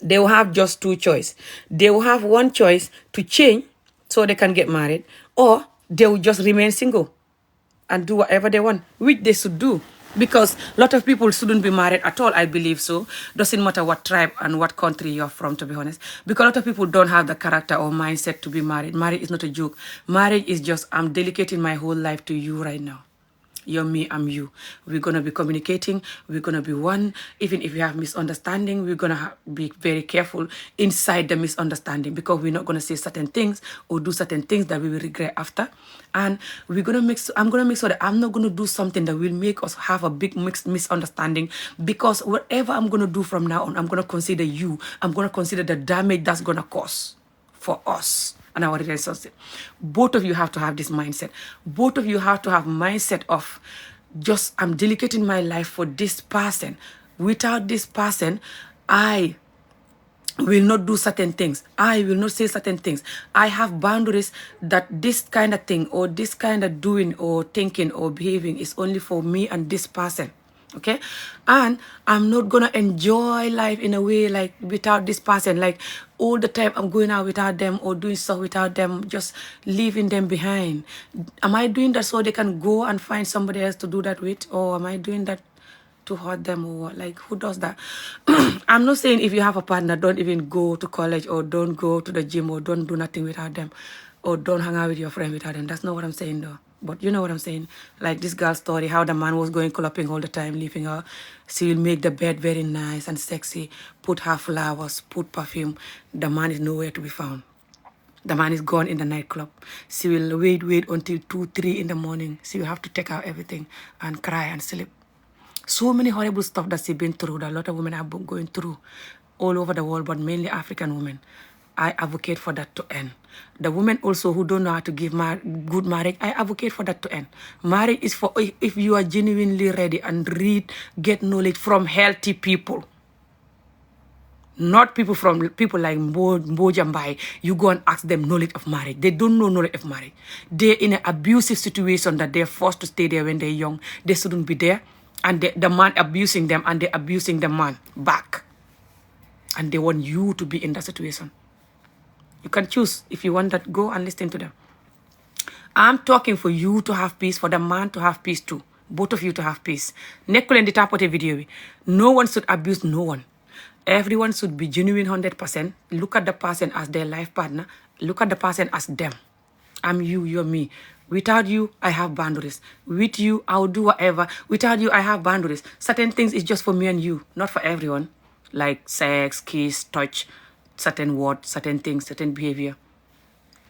they will have just two choices. They will have one choice to change so they can get married, or they will just remain single and do whatever they want, which they should do. Because a lot of people shouldn't be married at all, I believe so. Doesn't matter what tribe and what country you're from, to be honest. Because a lot of people don't have the character or mindset to be married. Marriage is not a joke. Marriage is just, I'm dedicating my whole life to you right now. You're me, I'm you. We're going to be communicating. We're going to be one. Even if we have misunderstanding, we're going to be very careful inside the misunderstanding, because we're not going to say certain things or do certain things that we will regret after. And we're going to I'm going to make sure that I'm not going to do something that will make us have a big misunderstanding, because whatever I'm going to do from now on, I'm going to consider you. I'm going to consider the damage that's going to cause for us and our relationship. Both of you have to have this mindset. Both of you have to have mindset of just, I'm dedicating my life for this person. Without this person, I will not do certain things. I will not say certain things. I have boundaries that this kind of thing or this kind of doing or thinking or behaving is only for me and this person. Okay, and I'm not gonna enjoy life in a way like without this person, like all the time I'm going out without them or doing stuff without them, just leaving them behind. Am I doing that so they can go and find somebody else to do that with, or am I doing that to hurt them, or what? Like, who does that? I'm not saying if you have a partner, don't even go to college or don't go to the gym or don't do nothing without them. or don't hang out with your friend without them. That's not what I'm saying though. But you know what I'm saying? Like this girl's story, how the man was going clubbing all the time, leaving her. She will make the bed very nice and sexy, put her flowers, put perfume. The man is nowhere to be found. The man is gone in the nightclub. She will wait until 2, 3 in the morning. She will have to take out everything and cry and sleep. So many horrible stuff that she's been through, that a lot of women are going through all over the world, but mainly African women. I advocate for that to end. The women also who don't know how to give good marriage, I advocate for that to end. Marriage is for if you are genuinely ready and get knowledge from healthy people. Not people like Mbojambai. You go and ask them knowledge of marriage. They don't know knowledge of marriage. They're in an abusive situation that they're forced to stay there when they're young. They shouldn't be there. And the man abusing them and they're abusing the man back. And they want you to be in that situation. You can choose. If you want that, go and listen to them. I'm talking for you to have peace, for the man to have peace too. Both of you to have peace. Nekkulen di tapote video. No one should abuse no one. Everyone should be genuine 100%. Look at the person as their life partner. Look at the person as them. I'm you, you're me. Without you, I have boundaries. With you, I'll do whatever. Without you, I have boundaries. Certain things is just for me and you, not for everyone. Like sex, kiss, touch, certain words, certain things, certain behavior.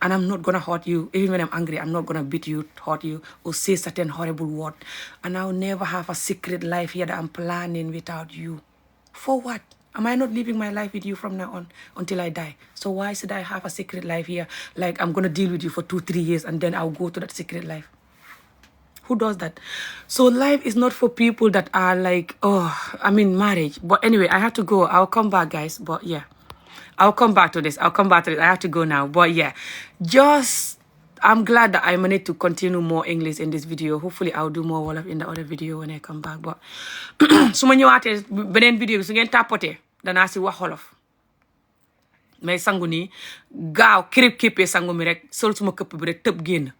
And I'm not gonna hurt you. Even when I'm angry, I'm not gonna beat you, hurt you, or say certain horrible word. And I'll never have a secret life here that I'm planning without you. For what? Am I not living my life with you from now on until I die? So why should I have a secret life here? Like I'm gonna deal with you for 2, 3 years and then I'll go to that secret life. Who does that? So life is not for people that are like, marriage. But anyway, I have to go. I'll come back, guys. But yeah, I'll come back to this. I have to go now. But yeah, I'm glad that I managed to continue more English in this video. Hopefully, I'll do more Wolof in the other video when I come back. But su ma ñëwaatee beneen vidéo bi su ngeen tàppatee danaa si wax Wolof. Mais sangu nii gaaw képpee sangu mi rek sol suma këpp bi rek tëb génn.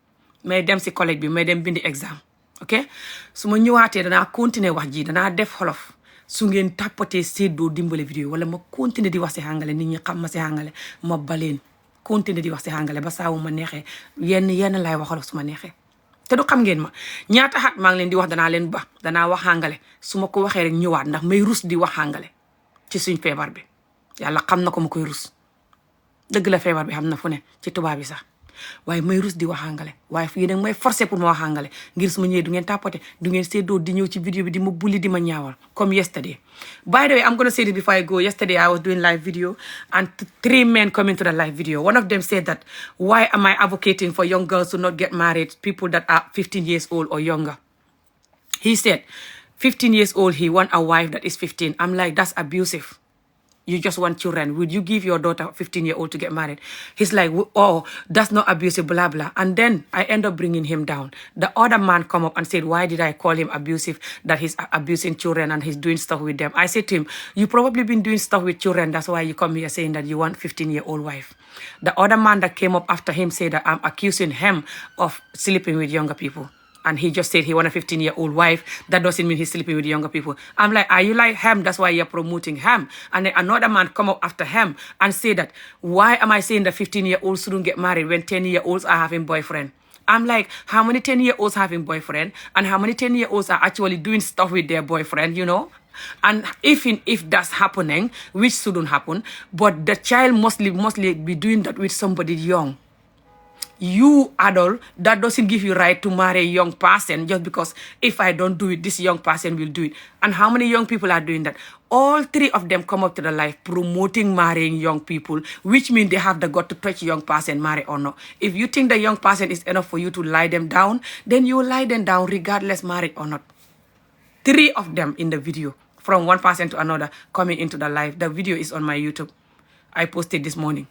may dem si collège bi may dem bindi exam ok su ma ñëwaatee danaa continuer wax ji danaa def Wolof su ngeen tàppatee seddoo dimbale vidéo wala ma continuer di wax si Hàngale nit ñi xam ma si Hàngale ma baleen continuer di wax si Hàngale ba saa wu ma neexee yenn laay wax Wolof su ma neexee te du xam ngeen ma ñaata xat maa ngi leen di wax danaa leen ba danaa wax Hàngale su ma ko waxee rek ñëwaat ndax may rus di wax Hàngale ci suñ feebar bi yàlla xam na ko ma koy rus dëgg la feebar bi xam na fu ne ci tubaab bi sax waaye may rus di wax Hàngale waaye fii nag may forcé pour ma wax Hàngale ngir su ma ñëwee du ngeen tapoté du ngeen seddoo di ñëw ci vidéo bi di ma bulli di ma ñaawal comme yesterday. By the way, I'm gonna say this before I go. Yesterday I was doing live video and 3 men coming to the live video. One of them said that why am I advocating for young girls to not get married, people that are 15 years old or younger. He said 15 years old he want a wife that is 15. I'm like, that's abusive. You just want children. Would you give your daughter 15-year-old to get married? He's like, oh, that's not abusive, blah, blah. And then I end up bringing him down. The other man come up and said, why did I call him abusive, that he's abusing children and he's doing stuff with them? I said to him, you probably been doing stuff with children. That's why you come here saying that you want 15-year-old wife. The other man that came up after him said that I'm accusing him of sleeping with younger people. And he just said he want a 15-year-old wife. That doesn't mean he's sleeping with younger people. I'm like, are you like him? That's why you're promoting him. And then another man come up after him and say that, why am I saying that 15-year-olds shouldn't get married when 10-year-olds are having boyfriend? I'm like, how many 10-year-olds having boyfriend? And how many 10-year-olds are actually doing stuff with their boyfriend, you know? And if that's happening, which shouldn't happen, but the child mostly be doing that with somebody young. You adult, that doesn't give you right to marry a young person just because if I don't do it, this young person will do it. And how many young people are doing that? All 3 of them come up to the life promoting marrying young people, which means they have the gut to touch young person, marry or not. If you think the young person is enough for you to lie them down, then you lie them down regardless married or not. 3 of them in the video, from one person to another, coming into the live. The video is on my YouTube. I posted this morning.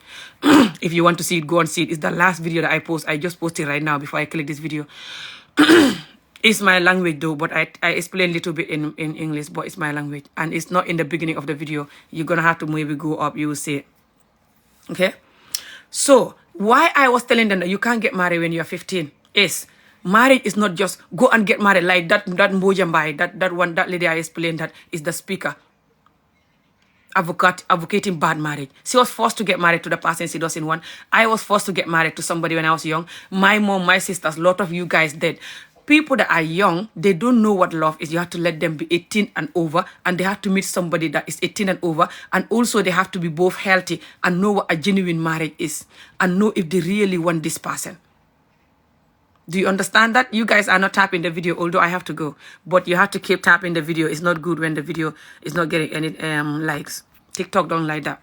If you want to see it, go and see it. It's the last video that I post. I just posted right now before I click this video. It's my language though, but I explain a little bit in English, but it's my language. And it's not in the beginning of the video. You're going to have to maybe go up, you will see it. Okay? So, why I was telling them that you can't get married when you're 15 is, marriage is not just go and get married like that Mbojambai, that lady I explained that is the speaker. advocating bad marriage. She was forced to get married to the person she doesn't want. I was forced to get married to somebody when I was young. My mom, my sisters, a lot of you guys did. People that are young, they don't know what love is. You have to let them be 18 and over, and they have to meet somebody that is 18 and over, and also they have to be both healthy and know what a genuine marriage is, and know if they really want this person. Do you understand that? You guys are not tapping the video, although I have to go. But you have to keep tapping the video. It's not good when the video is not getting any likes. TikTok don't like that.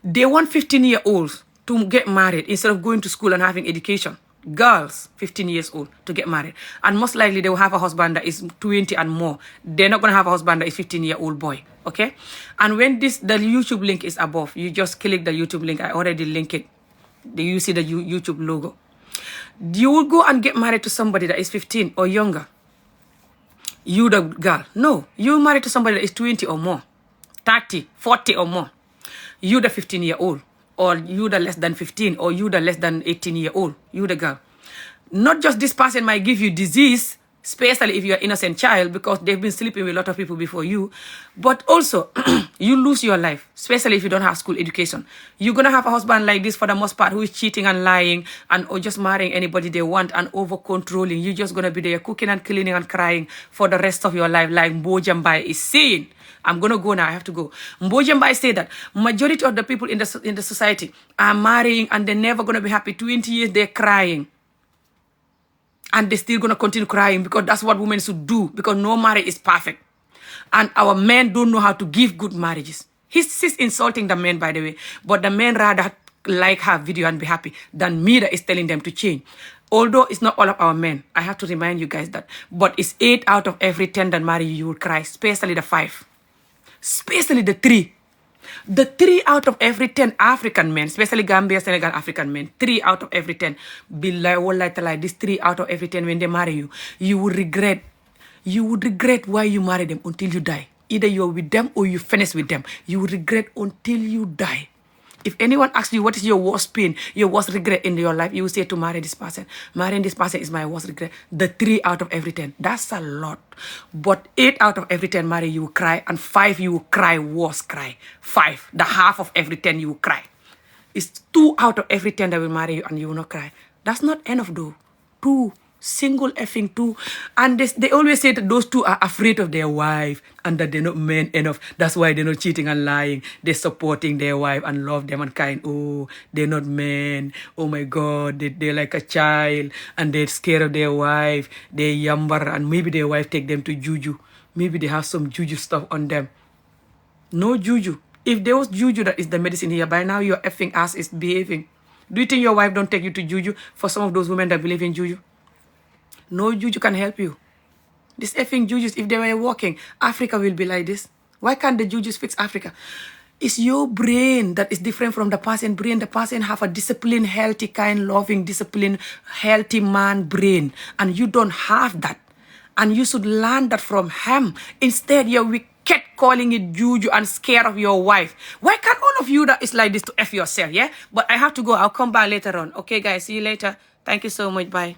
They want 15-year-olds to get married instead of going to school and having education. Girls, 15 years old, to get married. And most likely they will have a husband that is 20 and more. They're not going to have a husband that is 15-year-old boy. Okay? And when the YouTube link is above, you just click the YouTube link. I already linked it. You see the YouTube logo. You will go and get married to somebody that is 15 or younger. You the girl. No, you married to somebody that is 20 or more, 30, 40 or more. You the 15-year-old, or you the less than 15, or you the less than 18-year-old. You the girl. Not just this person might give you disease, especially if you're an innocent child, because they've been sleeping with a lot of people before you. But also, you lose your life, especially if you don't have school education. You're going to have a husband like this for the most part who is cheating and lying or just marrying anybody they want and over-controlling. You're just going to be there cooking and cleaning and crying for the rest of your life, like Mbojambai is saying. I'm going to go now. I have to go. Mbojambai said that majority of the people in the society are marrying and they're never going to be happy. 20 years, they're crying. And they're still going to continue crying because that's what women should do, because no marriage is perfect. And our men don't know how to give good marriages. She's insulting the men, by the way. But the men rather like her video and be happy than me that is telling them to change. Although it's not all of our men. I have to remind you guys that. But it's 8 out of every 10 that marry you will cry, especially the 5. Especially the 3. The 3 out of every 10 African men, especially Gambia, Senegal, African men, 3 out of every 10, billahi wallahi talai, this 3 out of every 10, when they marry you, you would regret why you married them until you die. Either you're with them or you finish with them. You will regret until you die. If anyone asks you what is your worst pain, your worst regret in your life, you will say to marry this person. Marrying this person is my worst regret. The 3 out of every 10. That's a lot. But 8 out of every 10 marry, you will cry. And 5, you will cry, worse cry. 5, the half of every 10, you will cry. It's 2 out of every 10 that will marry you and you will not cry. That's not enough though. 2. Single effing 2. And they always say that those 2 are afraid of their wife and that they're not men enough. That's why they're not cheating and lying. They're supporting their wife and love them and kind. Oh, they're not men. Oh my God, they're like a child and they're scared of their wife. They're yambar and maybe their wife take them to juju. Maybe they have some juju stuff on them. No juju. If there was juju that is the medicine here, by now your effing ass is behaving. Do you think your wife don't take you to juju for some of those women that believe in juju? No juju can help you. These effing jujus, if they were working, Africa will be like this. Why can't the jujus fix Africa? It's your brain that is different from the person brain. The person have a disciplined, healthy, kind, loving, disciplined, healthy man brain. And you don't have that. And you should learn that from him. Instead, you're wicked calling it juju and scared of your wife. Why can't all of you that is like this to F yourself, yeah? But I have to go. I'll come back later on. Okay, guys. See you later. Thank you so much. Bye.